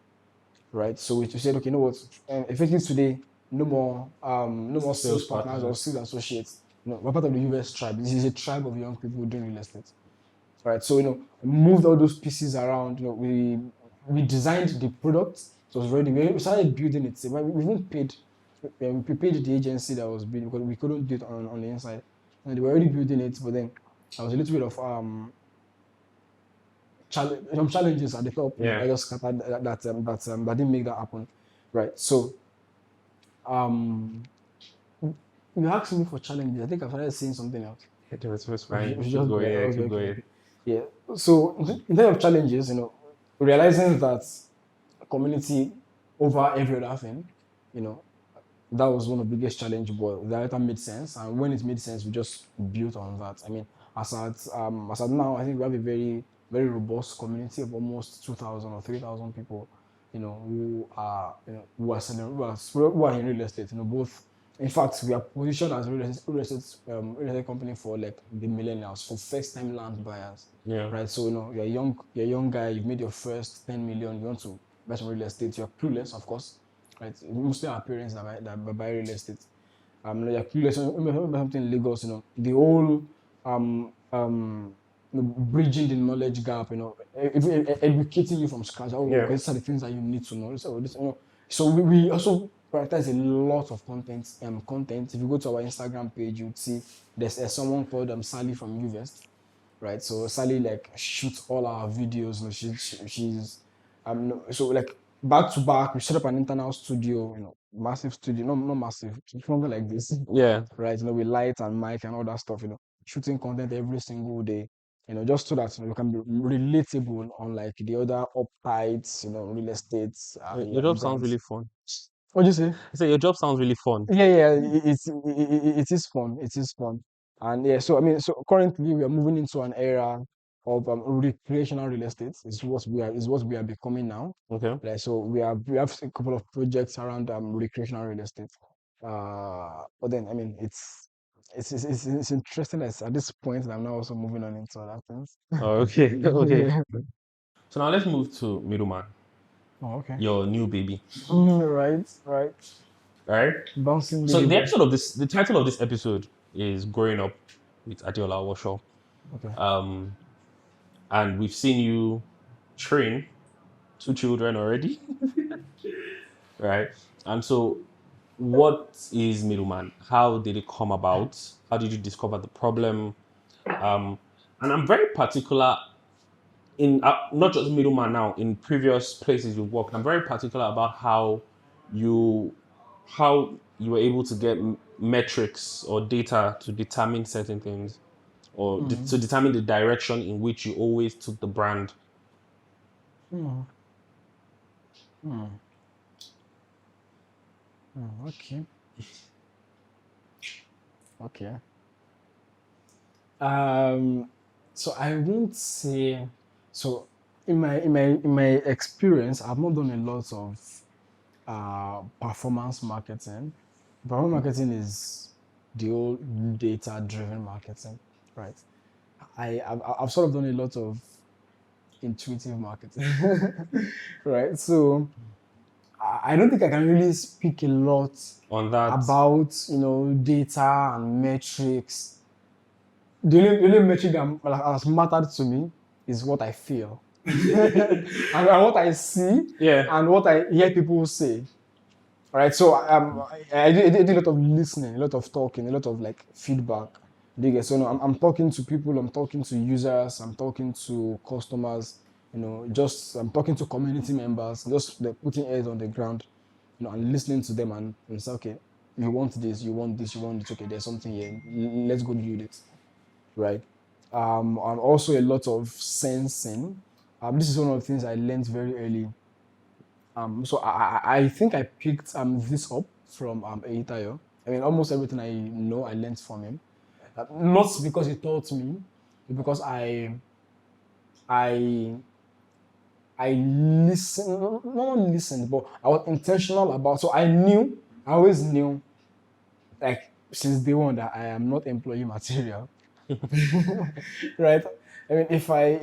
right? So we said, okay, you know what? Effective today, no more sales Sales partners or partners. sales associates. You know, we're part of the UVS tribe. This is a tribe of young people doing real estate, right? So, you know, we moved all those pieces around. You know, we designed the product, so it was ready. We started building it. We even paid. We paid the agency that was building, because we couldn't do it on the inside, and they were already building it. But then there was a little bit of some challenges at the top. You know, Yeah. I just scattered that didn't make that happen, right? So um, you asked me for challenges. I think I started saying something else. It's We fine. should Keep just go. going. Yeah. Okay, Keep okay, going. okay. Yeah. So in terms of challenges, you know, realizing that community over every other thing, you know, that was one of the biggest challenge. But the later made sense, and when it made sense, we just built on that. I mean, as at now, I think we have a very robust community of almost 2,000 or 3,000 people. You know, who are in real estate. You know, both. In fact, we are positioned as a real estate company for like the millennials, for first time land buyers, Yeah. right? So, you know, you're a young guy, you've made your first 10 million, you want to buy some real estate, you're clueless, of course, right? Mostly our parents that buy real estate. You're clueless, remember something in Lagos, you know, the whole bridging the knowledge gap, you know, even educating you from scratch. Oh, Yeah. okay, these are the things that you need to know. You know. So we also prioritize a lot of content. If you go to our Instagram page, you'd see there's someone called Sally from Uvest, right? So Sally like shoots all our videos. You know, she's so like back to back. We set up an internal studio, you know, massive studio, not massive, something like this, Yeah. right? You know, with light and mic and all that stuff. You know, shooting content every single day. You know, just so that, you know, we can be relatable on like the other uptights, you know, real estate Your yeah, job sounds brands. really fun. What do you say? I say your job sounds really fun. Yeah, yeah, it is fun. It is fun. And yeah, so I mean, so currently we are moving into an era of recreational real estate. Is what we are becoming now. Okay. Right. So we have a couple of projects around recreational real estate. But then I mean, it's interesting that at this point that I'm now also moving on into other things. Oh, okay. Okay. Yeah. So now let's move to Middleman, Oh, okay. your new baby. Right, right. All right. Bouncing So baby boy. the title of this episode is "Growing Up with Adeola Owosho," Okay. um, and we've seen you train two children already, right? And so what is Middleman? How did it come about? How did you discover the problem? And I'm very particular in not just Middleman now, in previous places you've worked. I'm very particular about you how you were able to get metrics or data to determine certain things, or to determine the direction in which you always took the brand. Okay. Okay. So I won't say. So in my experience, I've not done a lot of performance marketing. Performance marketing is the old data-driven marketing, right? I've sort of done a lot of intuitive marketing, right? So I don't think I can really speak a lot On that, about data and metrics. The only metric that has mattered to me is what I feel and what I see yeah, and what I hear people say. Right, so I did a lot of listening, a lot of talking, a lot of like feedback. Do you get? So no, I'm talking to people, I'm talking to users, I'm talking to customers, just I'm talking to community members, just like putting ears on the ground, and listening to them and say, okay, you want this, you want this, you want this. Okay, there's something here. Let's go build it. Right. And also a lot of sensing. This is one of the things I learned very early. So I think I picked this up from Eitayo. I mean, almost everything I know I learned from him. Not because he taught me, but because I I listened, not listened, but I was intentional about. So I always knew, like since day one, that I am not employee material. Right? I mean, if I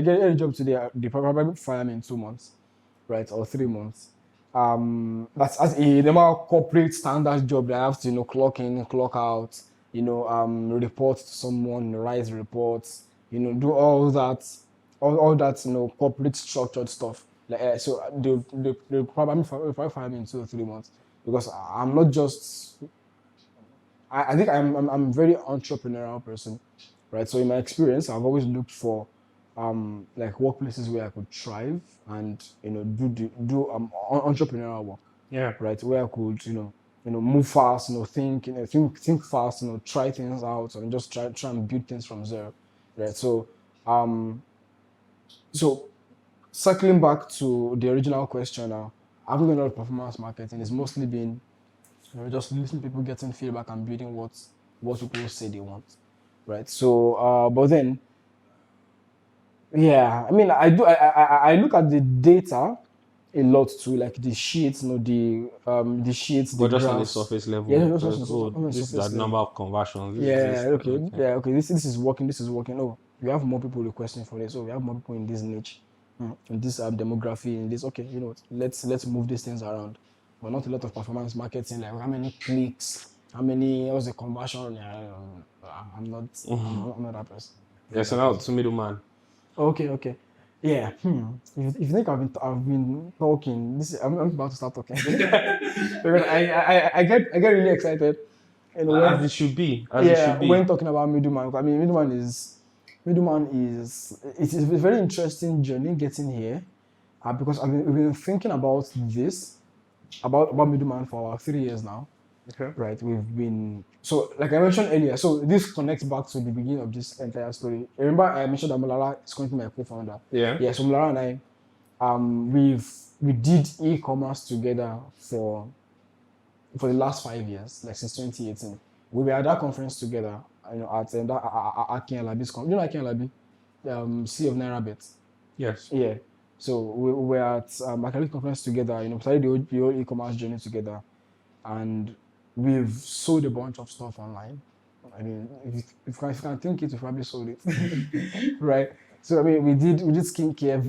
get a job today, they probably fire me in 2 months, right, or 3 months. That's as a normal corporate standard job that I have to clock in, clock out, report to someone, write reports, do all that, all that corporate structured stuff. Like so they probably fire me in 2 or 3 months because I'm not just I think I'm a very entrepreneurial person, right? So in my experience, I've always looked for like workplaces where I could thrive and do entrepreneurial work, yeah. right? Where I could move fast, think fast, try things out and just try and build things from zero, right? Um so circling back to the original question now, I've done a lot of performance marketing. It's mostly been just listening to people getting feedback and building what people say they want, right? So, but then, yeah, I mean, I look at the data a lot too, like the sheets, the sheets, the But just on the graphs. surface Yeah, level, just because on the this is the surface number level. of conversions. This is Yeah, this. okay, Okay. yeah, okay. This is working. This is working. Oh, we have more people requesting for this. Oh, we have more people in this niche, in this demography, in this. Okay, you know what? Let's move these things around. But not a lot of performance marketing. Like how many clicks, how many, what's the conversion? Yeah, I'm not. I'm not that person. I'm Yeah, not so that now person. to Middleman. Okay, okay. Yeah. If you think I've been talking, I'm about to start talking because I get really excited. As When it should be, as it yeah, should when be. talking about Middleman, I mean Middleman is it is a very interesting journey getting here, because we've been thinking about this about Middleman for about 3 years now, Okay. right? We've been so like I mentioned earlier, so this connects back to the beginning of this entire story. Remember I mentioned that Mulara is currently my co-founder. Yeah. Yeah, so Mulara and I we did e-commerce together for the last 5 years, like since 2018. We were at that conference together, at that Akin Alabi's conference. You know Akin Alabi, Sea of Naira Bet. Yes. Yeah. So we were at Akin conference together. Started the whole e-commerce journey together, and we've sold a bunch of stuff online. I mean, if you can think it, we probably sold it, right? So I mean, we did skincare,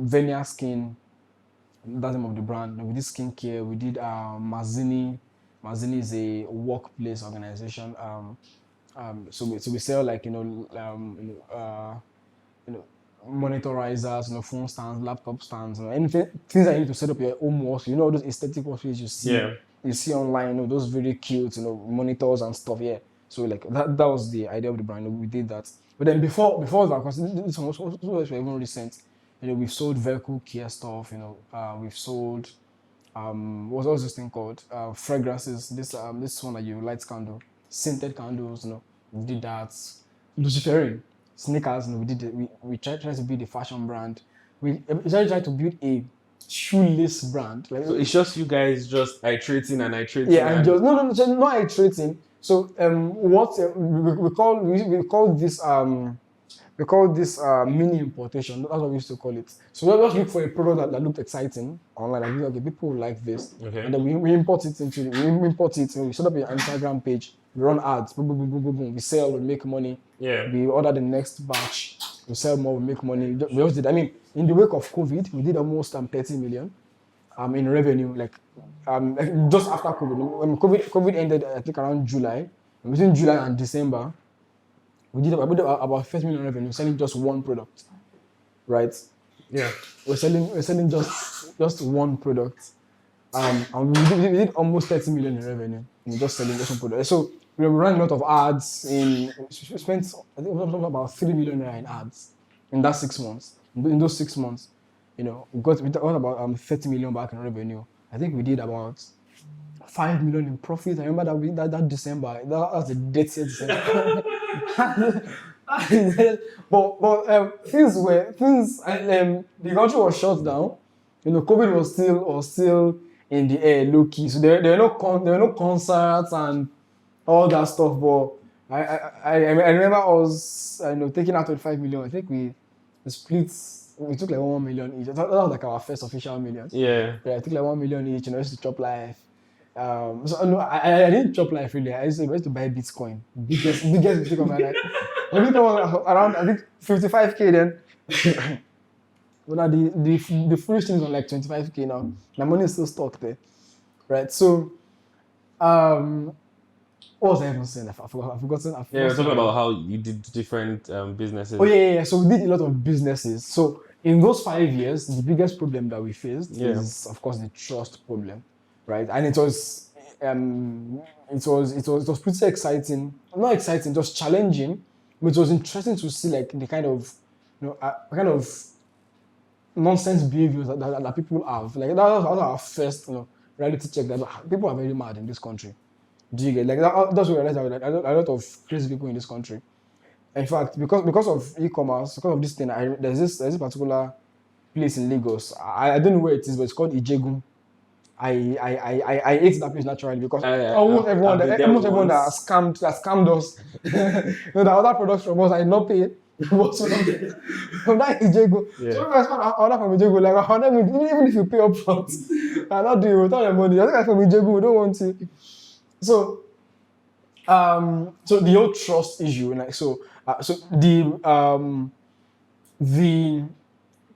Venia Skin, that's the name of the brand. We did skincare. We did Mazzini. Mazzini is a workplace organization. So we sell like you know monitorizers, phone stands, laptop stands, anything, things that you need to set up your own workspace. All those aesthetic workspaces you see online, those very cute, monitors and stuff. Yeah. So like that was the idea of the brand. We did that. But then before that, because this was even recent, we've sold vehicle care stuff. We've sold what was this thing called? Fragrances. This one that you light candle, scented candles. We did that. Luciferian sneakers. We did it. We tried to build a fashion brand. We essentially tried to build a shoelace brand. So it's just you guys just iterating and iterating. Yeah, and just not iterating. So what we call this mini importation. That's what we used to call it. So we just look for a product that looked exciting online. Like, okay, people like this, and then we import it. We set up an Instagram page. We run ads. Boom, boom, boom, boom, boom, boom. We sell. We make money. Yeah. We order the next batch. We sell more. We make money. We just did. I mean, in the wake of COVID, we did almost 30 million in revenue. Like just after COVID. When COVID ended, I think around July. Between July and December, we did about 30 million revenue selling just one product, right? Yeah. We're selling just one product, and we did almost 30 million in revenue in just selling just one product. So we ran a lot of ads. We spent I think about 3 million in ads in that 6 months. In those 6 months, we got about 30 million back in revenue. I think we did about 5 million in profit. I remember that December. That was the dirtiest December. but things. The country was shut down. COVID was still in the air, low key. So there were no concerts and all that stuff. But I remember I was taking out 25 million. I think we split. We took like 1 million each. That was like our first official million. Yeah. I took like 1 million each. Just to chop life. So no, I didn't chop life really. I used to buy Bitcoin. Biggest mistake of my life. Bitcoin was around, I think, 55k then. But now the foolish thing is on like 25k now. My money is still stuck there, right? So, what was I even saying? I've forgotten. Yeah, we're talking about how you did different businesses. Oh yeah. So we did a lot of businesses. So in those 5 years, the biggest problem that we faced is, of course, the trust problem. Right, and it was pretty exciting. Not exciting, just challenging, but it was interesting to see like the kind of nonsense behaviors that people have. Like that was our first reality check that people are very mad in this country. Do you get like that? That's what I realized. That a lot of crazy people in this country. In fact, because of e-commerce, because of this thing, there's this particular place in Lagos. I don't know where it is, but it's called Ijegun. I ate that place naturally because almost everyone that has scammed us, the other products from us I did not pay. From that Ijego. Yeah. So I order from Ijego, like even if you pay up front, I not do it without your money. I think I from Ijego, we don't want to. So the whole trust issue, like so the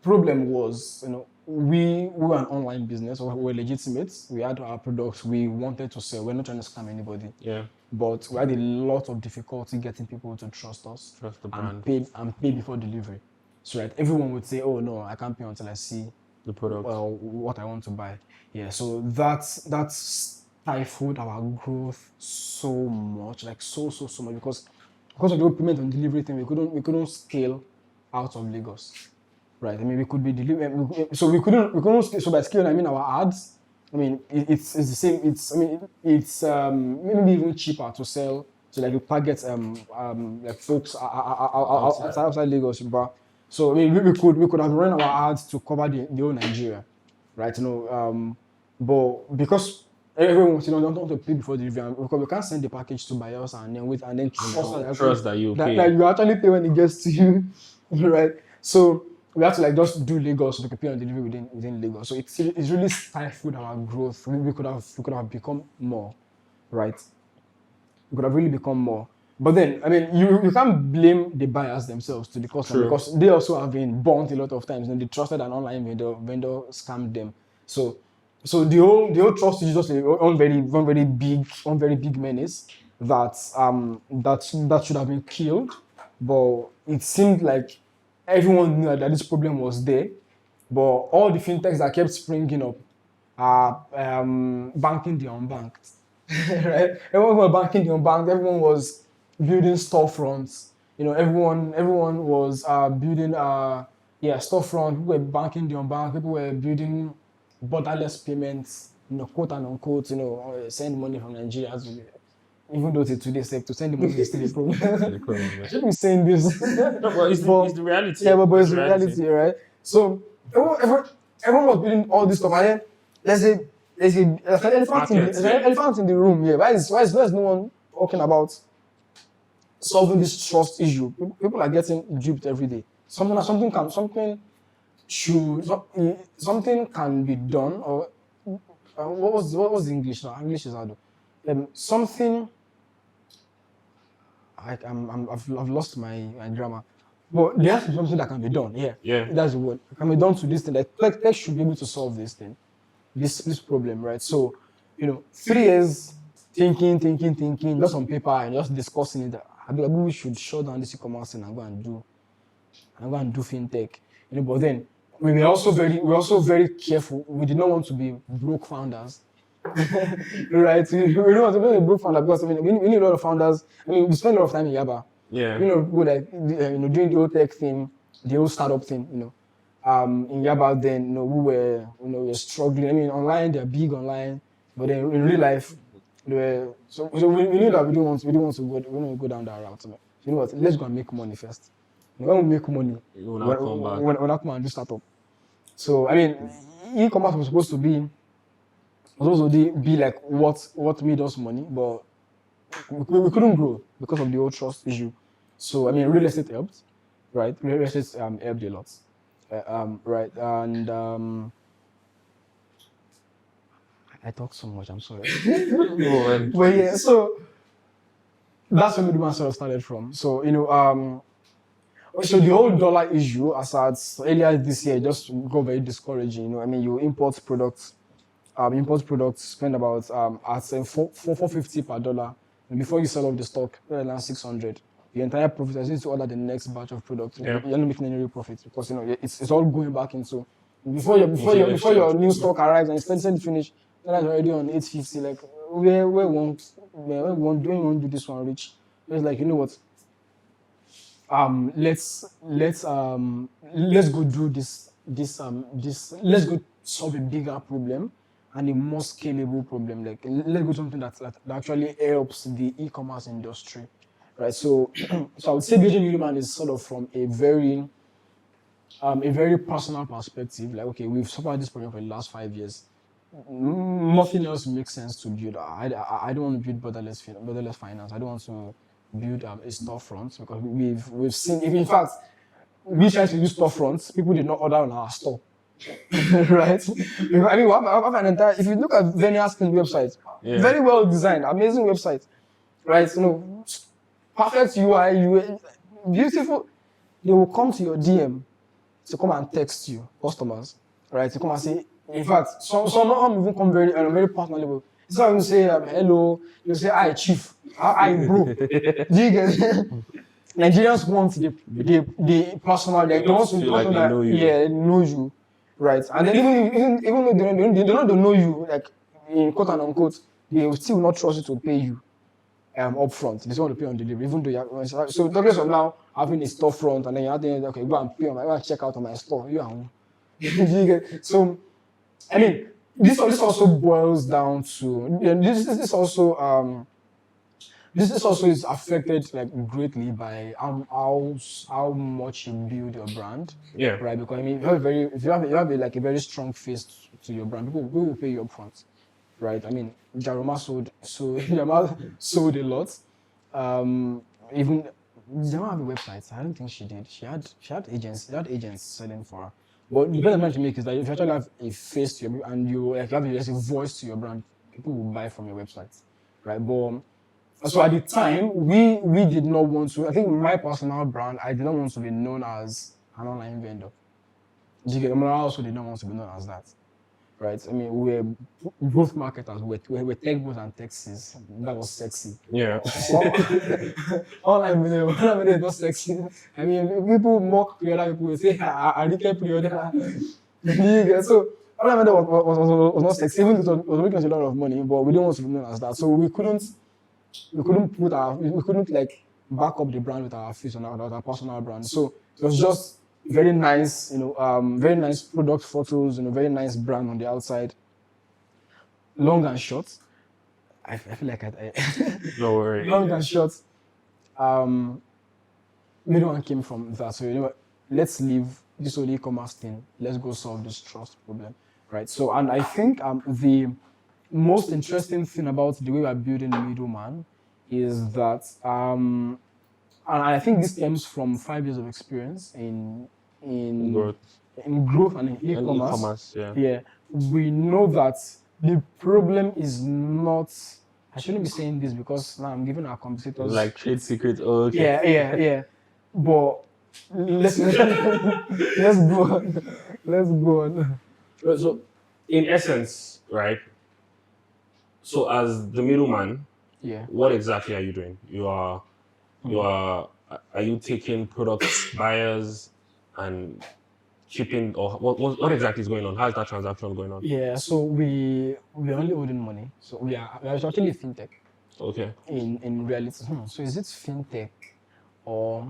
problem was, we were an online business, we were legitimate. We had our products we wanted to sell. We're not trying to scam anybody. Yeah. But we had a lot of difficulty getting people to trust us. Trust the brand. And pay before delivery. So right, everyone would say, oh no, I can't pay until I see the product. What I want to buy. Yeah. So that's stifled our growth so much, like so much, because of the payment and delivery thing, we couldn't scale out of Lagos. Right. I mean, we could be delivering. So we couldn't. So by scaling, I mean our ads. I mean, it's the same. It's maybe even cheaper to sell. So like you target like folks outside Lagos. But so I mean, we could have run our ads to cover the whole Nigeria, right? But because everyone don't want to pay before delivery, because we can't send the package to buyers and then wait and then trust that you pay. That you actually pay when it gets to you, right? So we have to like just do Lagos so we can pay on delivery within Lagos. So it's really stifled our growth. We could have become more, right? We could have really become more. But then I mean you can't blame the buyers themselves to the customer. True. Because they also have been burnt a lot of times and they trusted an online vendor scammed them. So the whole trust is just one very big menace that should have been killed. But it seemed like everyone knew that this problem was there, but all the fintechs that kept springing up are banking the unbanked. Right? Everyone was banking the unbanked. Everyone was building storefronts. Everyone was building storefront. People were banking the unbanked. People were building borderless payments. Quote and unquote. Send money from Nigeria to, even though today to send the money is still a problem. I shouldn't be saying this. No, but it's the reality. Yeah, but it's the reality, right? So everyone was building all this stuff, and then there's an elephant in the room. Yeah, why is no one talking about solving this trust issue? People are getting duped every day. Something can be done, or what was the English now? English is hard. Something. I've lost my grammar, but there has to be something that can be done. Yeah, that's the word. Can be done to this thing. Like tech should be able to solve this thing, this problem, right? So, 3 years thinking, just on paper and just discussing it. I believe we should shut down this e-commerce thing and go and do fintech. But then we were also very careful. We did not want to be broke founders. Right? We don't want to be a broke founder because we need a lot of founders. We spend a lot of time in Yaba. Yeah. Doing the whole tech thing, the whole startup thing. In Yaba, then we were struggling. Online they're big online, but then in real life, we knew that we don't want to go down that route. So, you know what? Let's go and make money first. When we make money, We'll not come back. When I come and do startup. So e-commerce was supposed to be like what made us money, but we couldn't grow because of the whole trust issue. So real estate helped, right? Real estate helped a lot, right? And I talk so much. I'm sorry. But yeah, so that's where Middleman sort of started from. So so the whole dollar issue, as at earlier this year, just got very discouraging. You import products, spend about at $4.50 per dollar, and before you sell off the stock, around 600. The entire profit is need to order the next batch of products. Yeah. You're not making any real profit because it's all going back into before your new stock arrives and it's finished. Then it's already on 850. Like where won't do this one rich? It's like, you know what? Let's go do this. Let's go solve a bigger problem and a more scalable problem. Like let's go something that actually helps the e-commerce industry, right? So I would say building Middleman is sort of from a very personal perspective. Like, okay, we've suffered this problem for the last 5 years. Nothing else makes sense to build. I don't want to build borderless finance. I don't want to build a storefront because we've seen. In fact, we tried to use storefronts. People did not order on our store, right? We have an entire. If you look at Venia's website, very well designed, amazing website, right? Perfect UI, beautiful. They will come to your DM to come and text you, customers, right? To come and say. In fact, some of them even come very personal level. It's not even say hello. You say hi chief, hi bro. Do you get it? Nigerians want the personal. They want to know you. Yeah, know you, right? And then even though they don't know you, like in quote and unquote, they will still not trust you to pay you upfront. They just want to pay on delivery, even though you have. So talking of now having a storefront and then you have to go and pay go and check out on my store. You are. So. This also boils down to this also is affected like greatly by how much you build your brand. Yeah. Right. Because if you have a very strong face to your brand, people will pay you upfront. Right. Jaroma sold a lot. Even Jaroma have a website. I don't think she did. She had agents selling for her. But the best to make is that if you actually have a face to your and you have a voice to your brand, people will buy from your website, right? But so at the time, we did not want to. I think my personal brand, I did not want to be known as an online vendor. I also did not want to be known as that, right? I mean, we were both marketers. We're tech bros and taxis. That was sexy. Yeah. Online video is not sexy. I mean, people mock pre-order people. They say, I didn't pre-order. So online video was not sexy. Even though it was making us a lot of money, but we didn't want to be known as that. So we couldn't like back up the brand with our face on our personal brand. So it was just very nice, very nice product photos, very nice brand on the outside. Long and short, I feel like No worry. long and short, Middleman came from that. So what, let's leave this whole e-commerce thing. Let's go solve this trust problem, right? So, and I think the most interesting thing about the way we're building Middleman is that, and I think this stems from 5 years of experience in Growth. in growth and in And e-commerce. e-commerce, yeah. Yeah, we know that the problem is not. I shouldn't be saying this because now I'm giving our competitors Like trade secrets. Oh, okay. yeah. But let's let's go on. Let's go on. So, in essence, right? So, as the middleman, Yeah. what exactly are you doing? Are you taking product buyers and shipping, or what exactly is going on? How is that transaction going on? Yeah. So we're only holding money. So we're actually fintech Okay. in reality. So is it fintech or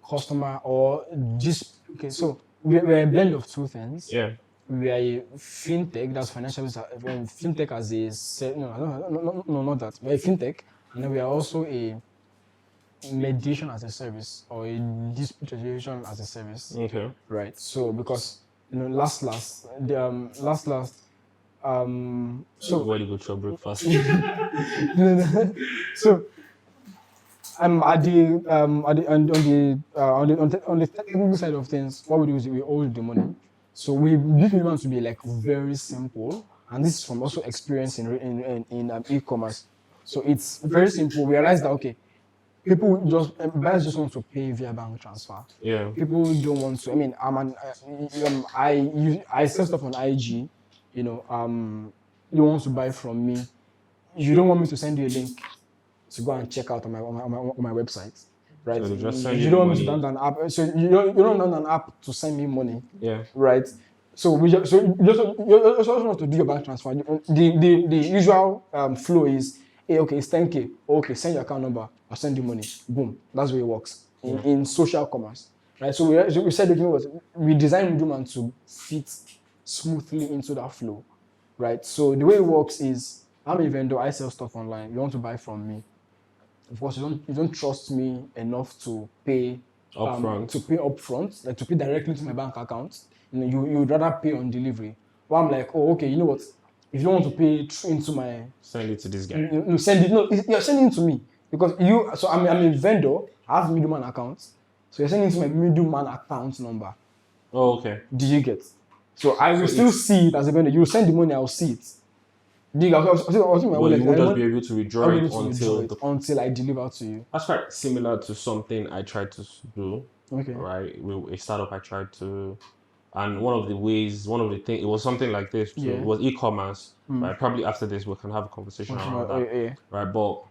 customer or just okay? So we're a blend of two things. Yeah. We are a fintech, that's financial fintech as a no, not that. We're a fintech, and then we are also a mediation as a service or a dispute resolution as a service. Okay. Right. So because last so Where do you go to your breakfast? so at the on the technical side of things, what we do is we hold the money. So we want to be like very simple, and this is from also experience in e-commerce. So it's very simple. We realize that okay, people buyers just want to pay via bank transfer. Yeah. People don't want to. I mean, I sell stuff on IG. You want to buy from me. You don't want me to send you a link to go and check out on my website, right? So they just send You you don't want me to money. download an app. So you don't download an app to send me money, Yeah. right? So you just want to do your bank transfer. The usual flow is, hey, okay, it's 10K. Okay, send your account number. I'll send you money. Boom. That's the way it works in social commerce, right? So we said, we designed Middleman to fit smoothly into that flow, right? So the way it works is, I'm a vendor. I sell stuff online. You want to buy from me. Of course, you don't trust me enough to pay upfront, like to pay directly to my bank account. You would rather pay on delivery. Well, I'm like, oh, okay, you know what? If you don't want to pay into my Send it to this guy. send it. No, you're sending it to me because you. So I'm a vendor. I have middleman account. So you're sending it to my middleman account number. Oh, okay. Did you get? So I will still see it as a vendor. You will send the money. I'll see it. But you won't just be able to withdraw it until I deliver to you. That's quite similar to something I tried to do. Okay. Right, with a startup I tried to, and one of the things, it was something like this too. Yeah. It was e-commerce. Right, probably after this we can have a conversation around that. Yeah. Right, but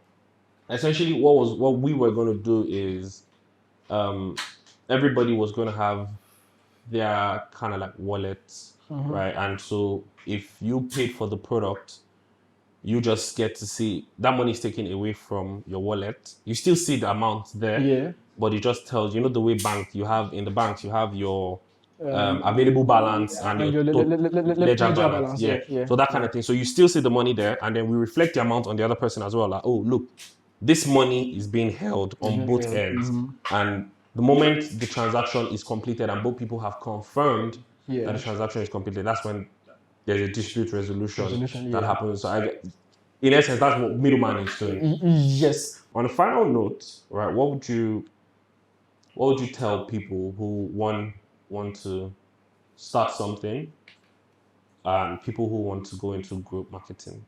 essentially what we were going to do is, everybody was going to have their kind of like wallets, right? And so if you paid for the product, you just get to see that money is taken away from your wallet. You still see the amount there, Yeah. but it just tells the way you have your available balance and your ledger balance. Yeah. So that kind of thing. So you still see the money there, and then we reflect the amount on the other person as well. Like, oh, look, this money is being held on both ends, and the moment the transaction is completed and both people have confirmed that the transaction is completed, that's when there's a dispute resolution that happens. So in essence, that's what middleman is doing. Yes. On a final note, right, what would you tell people who want to start something and people who want to go into group marketing?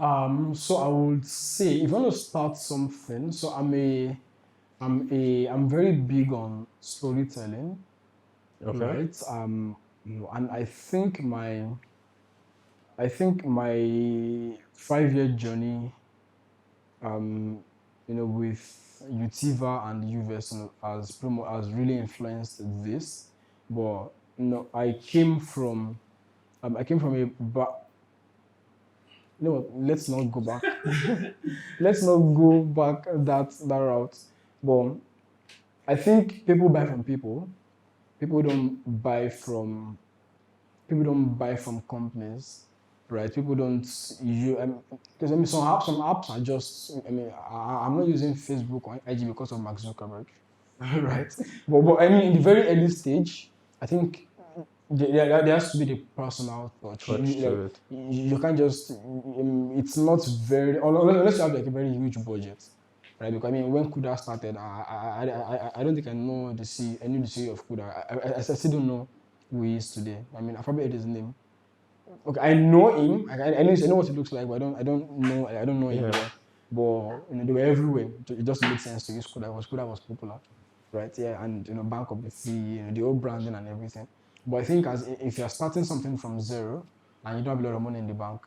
So I would say if you want to start something, so I'm very big on storytelling, Okay. right? And I think my 5 year journey, with Utiva and UVS, has really influenced this. But I came from a let's not go back. Let's not go back that route. But I think people buy from people. People don't buy from people don't buy from companies, right? People don't you because some apps are just I'm not using Facebook or IG because of Mark Zuckerberg, right? But I mean in the very early stage, I think there has to be the personal touch. Touch to it. You can't just it's not very unless you have like a very huge budget, right? Because I mean when Kuda started, I don't think I know I knew the CEO of Kuda. I still don't know who he is today. I mean I probably heard his name. Okay, I know him. I know what he looks like, but I don't know him. Yeah. But they were everywhere. It just made sense to use Kuda. Kuda was popular, right? Yeah, and Bank of the Sea, the old branding and everything. But I think if you're starting something from zero and you don't have a lot of money in the bank,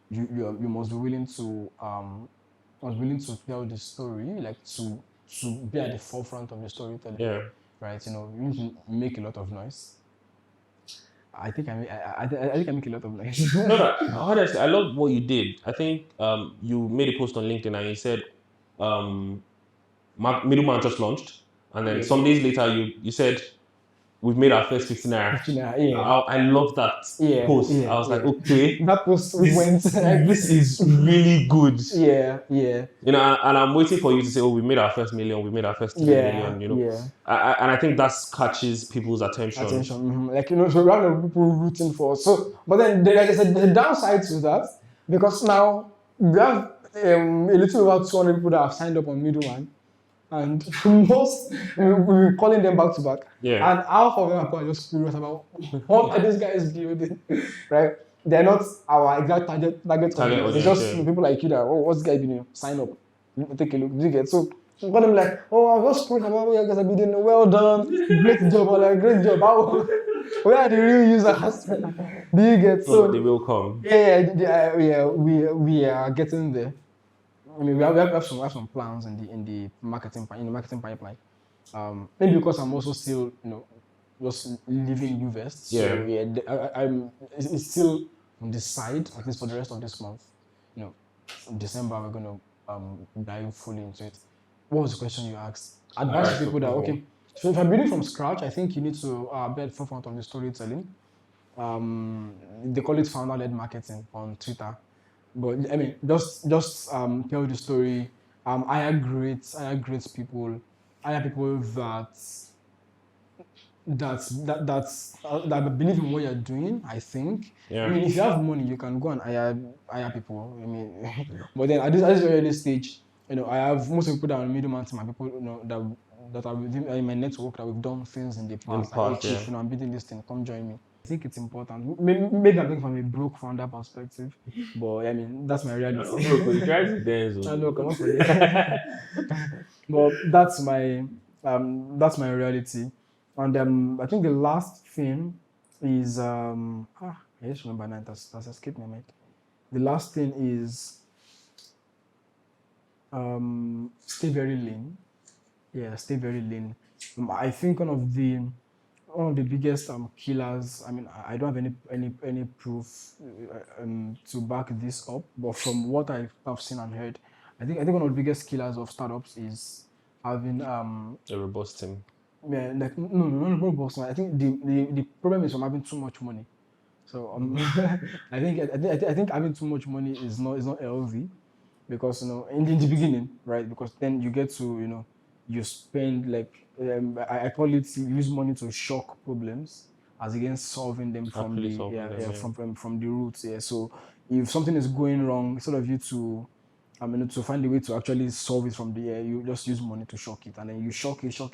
you must be willing to tell the story, like to be at the forefront of the storytelling. Yeah. Right? You need to make a lot of noise. I think I think I make a lot of noise. No, honestly, I love what you did. I think you made a post on LinkedIn and you said Middleman just launched, and then some days later you said we've made our first 15 naira. Yeah. I love that post. I was like, okay, That post went. this is really good. Yeah. And I'm waiting for you to say, oh, we made our first million, we made our first 3 million. Yeah. And I think that catches people's attention. Like so a lot of people rooting for us. So, but then like I said, the downside to that, because now we have a little over 200 people that have signed up on Middleman, and most we're calling them back to back. Yeah. And half of them are just curious about what are these guys building, right? They're not our exact target audience. It's just people like you that what's this guy doing? Sign up, take a look. Do you get so? I got them like, I was just curious about what you guys are building. Well done, great job, great job. Where are the real users? Do you get so? They will come. Yeah. We are getting there. I mean, we have some plans in the marketing pipeline. Maybe because I'm also still just living UVest. So it's still on the side at least for the rest of this month. In December we're gonna dive fully into it. What was the question you asked? Advise people that okay. So if I'm building from scratch, I think you need to be at the forefront of the storytelling. They call it founder-led marketing on Twitter. But I mean, just tell the story. I hire great people. I hire people that believe in what you're doing. I think. Yeah. I mean, if you have money, you can go and hire people. I mean, but then at this very early stage, I have most of the people that are on Middleman team are people that are within in my network that we've done things in the past. Chief, I'm building this thing. Come join me. I think it's important. Maybe I'm thinking from a broke founder perspective, but I mean that's my reality. I know, come on for it. But that's my reality. And I think the last thing is I just remember now that's escaped my mind. The last thing is stay very lean. Yeah, stay very lean. I think one of the biggest killers. I mean, I don't have any proof to back this up, but from what I've seen and heard, I think one of the biggest killers of startups is having a robust team. Yeah, like no robust. I think the problem is from having too much money. So I think having too much money is not healthy, because in the beginning, right? Because then you get to you spend like I call it you use money to shock problems as against solving them from from the roots. Yeah. So if something is going wrong, instead of you to to find a way to actually solve it from the air, you just use money to shock it, and then you shock it. By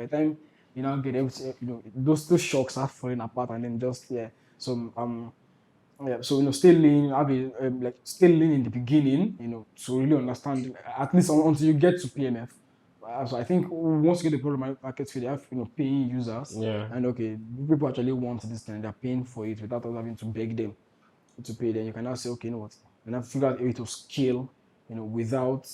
the time you now get everything, those shocks are falling apart, and then just. So Yeah, so stay lean, have a like stay lean in the beginning, to really understand at least until you get to PMF. So I think once you get the product market fit, you have paying users, Yeah. and okay, people actually want this thing, they're paying for it without us having to beg them to pay. Then you can now say, okay, you know what, and then figure out a way to scale, without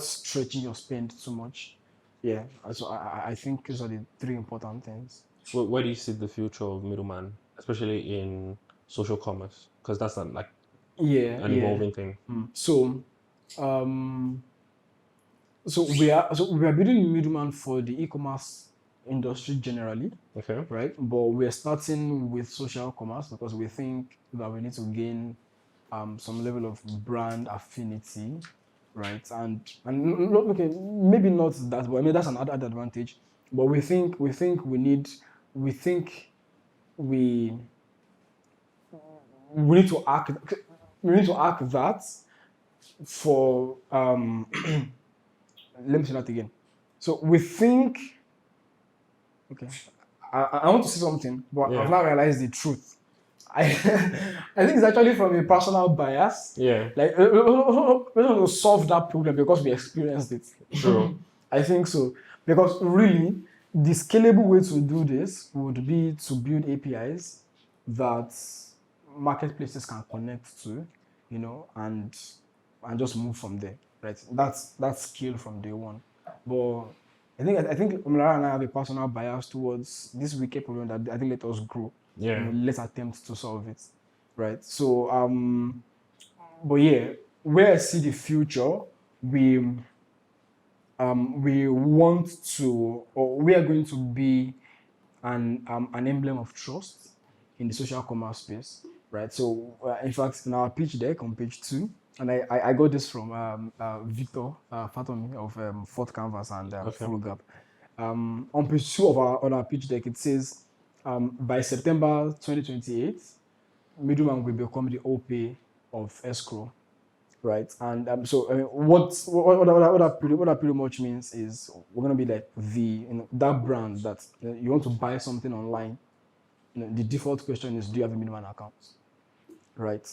stretching your spend too much. Yeah, so I think those are the three important things. Where do you see the future of middleman, especially in social commerce? Because that's like Yeah, an yeah. evolving thing. So, um, so we are building Middleman for the e-commerce industry generally, Okay. right? But we're starting with social commerce because we think that we need to gain some level of brand affinity, right? And okay, maybe not that, but I mean that's an added advantage. But we think we we need to act we need to act that for let me say that again. So we think, okay, I want to say something, but I've Yeah. now realized the truth. I I think it's actually from a personal bias. Yeah. Like we don't want to solve that problem because we experienced it. True. I think so. Because really, the scalable way to do this would be to build APIs that marketplaces can connect to, and just move from there. Right. That's skill from day one. But I think Umlara and I have a personal bias towards this wicked problem that I think let us grow. Yeah. Let's attempt to solve it. Right. So but yeah, where I see the future, we want to, or we are going to be an emblem of trust in the social commerce space, right? So, in fact, in our pitch deck on page 2, and I got this from Victor Fatomi of Fourth Canvas and Okay. Full Gap. On page 2 of our pitch deck, it says by September 2028, Middleman will become the OP of escrow, right? And so what that pretty much means is we're gonna be like that brand that you want to buy something online. The default question is, do you have a middleman account, right?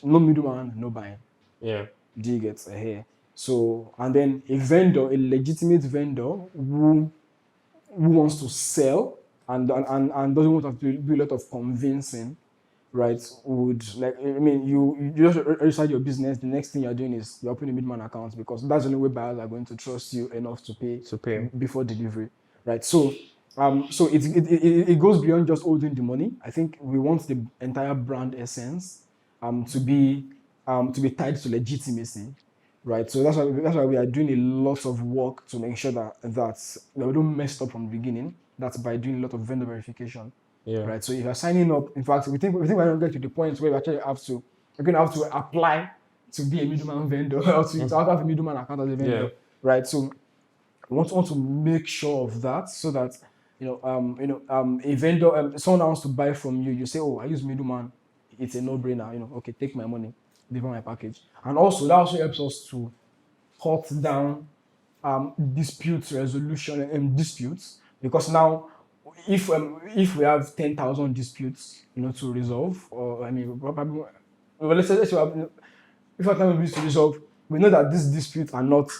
No middleman, no buying. Yeah. Do you get here? So, and then a legitimate vendor who wants to sell and doesn't want to do a lot of convincing, right? Would, like, I mean, you just register your business. The next thing you're doing is you're opening a middleman account because that's the only way buyers are going to trust you enough to pay before delivery, right? So so it goes beyond just holding the money. I think we want the entire brand essence to be tied to legitimacy, right? So that's why we are doing a lot of work to make sure that we don't mess up from the beginning. That's by doing a lot of vendor verification. Yeah. Right. So if you're signing up, in fact, we think we're going to get to the point where we're going to have to apply to be a middleman vendor or to have a middleman account as a vendor. Yeah. Right. So we want to make sure of that so that a vendor, someone wants to buy from you, you say, oh, I use middleman, it's a no-brainer. Okay, take my money, deliver my package, and also that also helps us to cut down dispute resolution and disputes, because now if we have 10,000 disputes to resolve, or I mean probably, well, let's say we have, if we have 10,000 disputes to resolve, we know that these disputes are not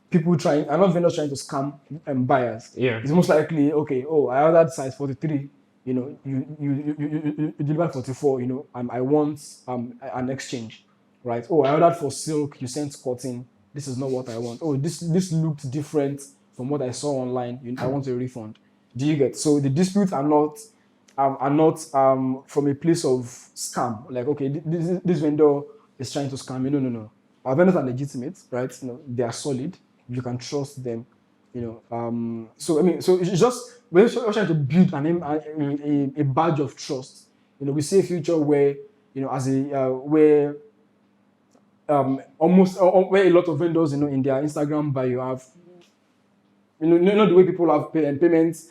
not vendors trying to scam buyers. Yeah. It's most likely, okay, oh, I ordered size 43, you delivered 44, I want an exchange, right? Oh, I ordered for silk, you sent cotton, this is not what I want. Oh, this looked different from what I saw online, I want a refund. Do you get? So the disputes are not from a place of scam, like, okay, this vendor is trying to scam me. No. Our vendors are legitimate, right? They are solid. You can trust them. So I mean, so it's just we're trying to build a badge of trust. We see a future where as a where almost where a lot of vendors in their Instagram bio have the way people have payments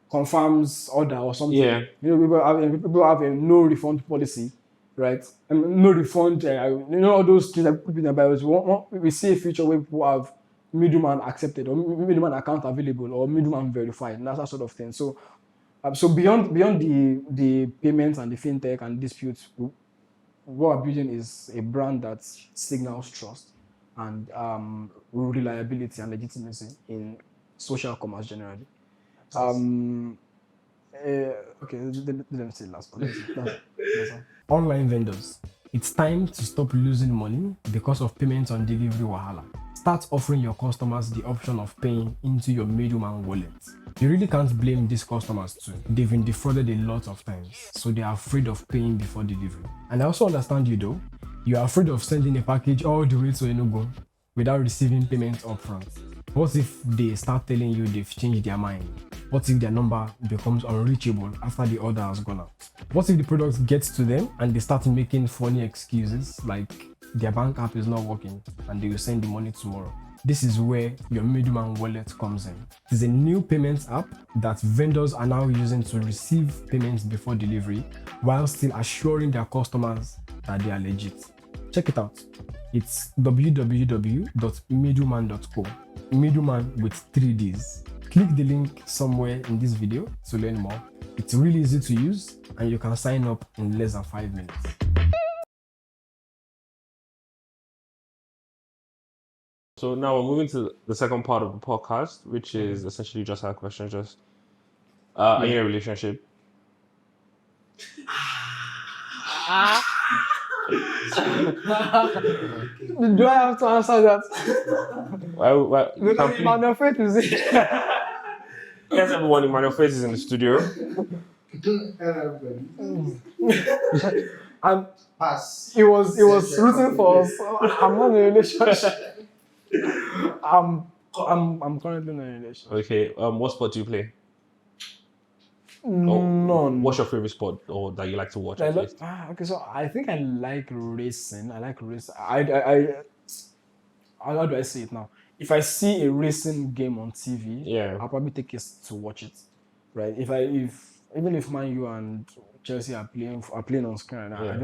confirms order or something. Yeah. People have a no refund policy, right? No refund. All those things that people in the bios. We see a future where people have middleman accepted or middleman account available or middleman verified, and that sort of thing. So So beyond the payments and the fintech and disputes, what we're building is a brand that signals trust and reliability and legitimacy in social commerce generally. Okay, let me say last one. That's all. Online vendors. It's time to stop losing money because of payments on delivery wahala. Start offering your customers the option of paying into your middleman wallet. You really can't blame these customers too. They've been defrauded a lot of times, so they are afraid of paying before delivery. And I also understand you though. You are afraid of sending a package all the way to Enugu without receiving payment upfront. What if they start telling you they've changed their mind? What if their number becomes unreachable after the order has gone out? What if the product gets to them and they start making funny excuses like their bank app is not working and they will send the money tomorrow? This is where your Middleman wallet comes in. It is a new payments app that vendors are now using to receive payments before delivery while still assuring their customers that they are legit. Check it out. It's www.middleman.co. Middleman with 3 Ds. Click the link somewhere in this video to learn more. It's really easy to use and you can sign up in less than 5 minutes. So now we're moving to the second part of the podcast, which is essentially just our questions. Just are you in a relationship? Do I have to answer that? Manuel Faith is it? Yes, everyone. Manuel Faith is in the studio. And he was rooting for us. I'm not in a relationship. I'm currently in a relationship. Okay. What sport do you play? None. What's your favorite sport or that you like to watch? Okay, so I think I like racing. How do I say it now? If I see a racing game on TV, I'll probably take it to watch it. Right? Even if Man U and Chelsea are playing on screen, I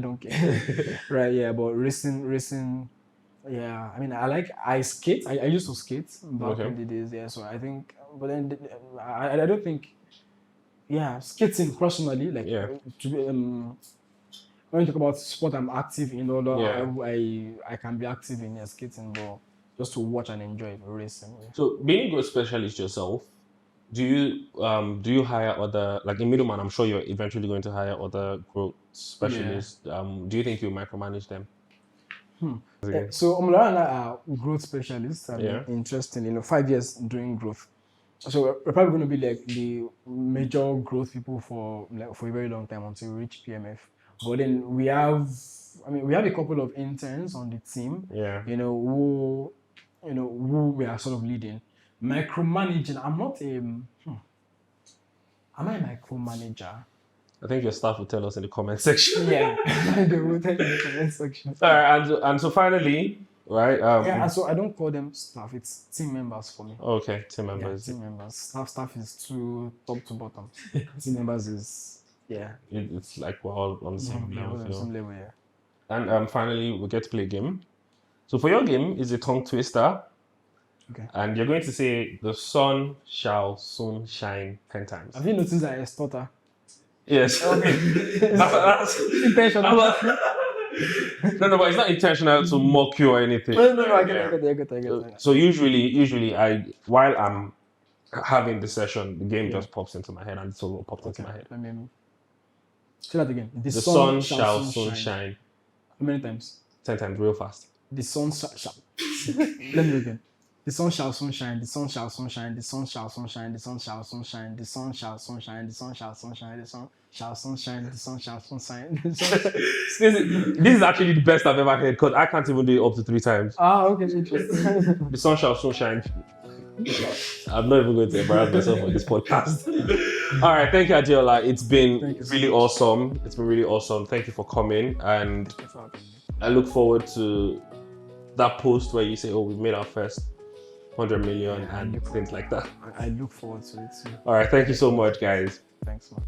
don't care. Right? Yeah, but racing. Yeah, I mean, I skate. I used to skate back in the days. Yeah, so I think, but then I don't think. Yeah, skating personally, like to be, when you talk about sport I'm active in, although I can be active in skating, but just to watch and enjoy racing. Yeah. So being a growth specialist yourself, do you hire other, like in Middleman, I'm sure you're eventually going to hire other growth specialists. Do you think you micromanage them? So Omlara and I are growth specialists and interesting, 5 years doing growth. So we're probably going to be like the major growth people for a very long time until we reach PMF. But then we have a couple of interns on the team. Who we are sort of leading. Micromanaging. I'm not am I a micromanager? I think your staff will tell us in the comment section. Yeah, they will tell you in the comment section. All right, and so finally, right? And so I don't call them staff; it's team members for me. Okay, team members. Yeah, team members. Staff is too top to bottom. Team members is It's like we're all on the same level. Yeah. And finally, we get to play a game. So for your game is a tongue twister. Okay. And you're going to say the sun shall soon shine 10 times. Have you noticed that I stutter? Yes. Okay. that's intentional. No, but it's not intentional to mock you or anything. No, I get it. So usually while I'm having the session, the game just pops into my head and it's all popped into my head. Let me say that again. The sun shall soon shine. How many times? 10 times, real fast. The sun shall. Let me again. The sun shall soon shine, the sun shall soon shine, the sun shall soon shine, the sun shall soon shine, the sun shall soon shine, the sun shall soon shine, the sun shall soon shine, the sun shall soon shine. This is actually the best I've ever heard because I can't even do it up to 3 times. Okay, interesting. The sun shall soon shine. I'm not even going to embarrass myself on this podcast. All right, thank you, Adeola. It's been really awesome. It's been really awesome. Thank you for coming, and I look forward to that post where you say, "Oh, we made our first 100 million," and things like that. I look forward to it too. All right, thank you so much, guys. Thanks, man.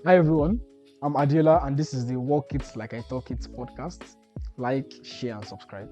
Hi, everyone. I'm Adeola, and this is the Walk It Like I Talk It podcast. Like, share, and subscribe.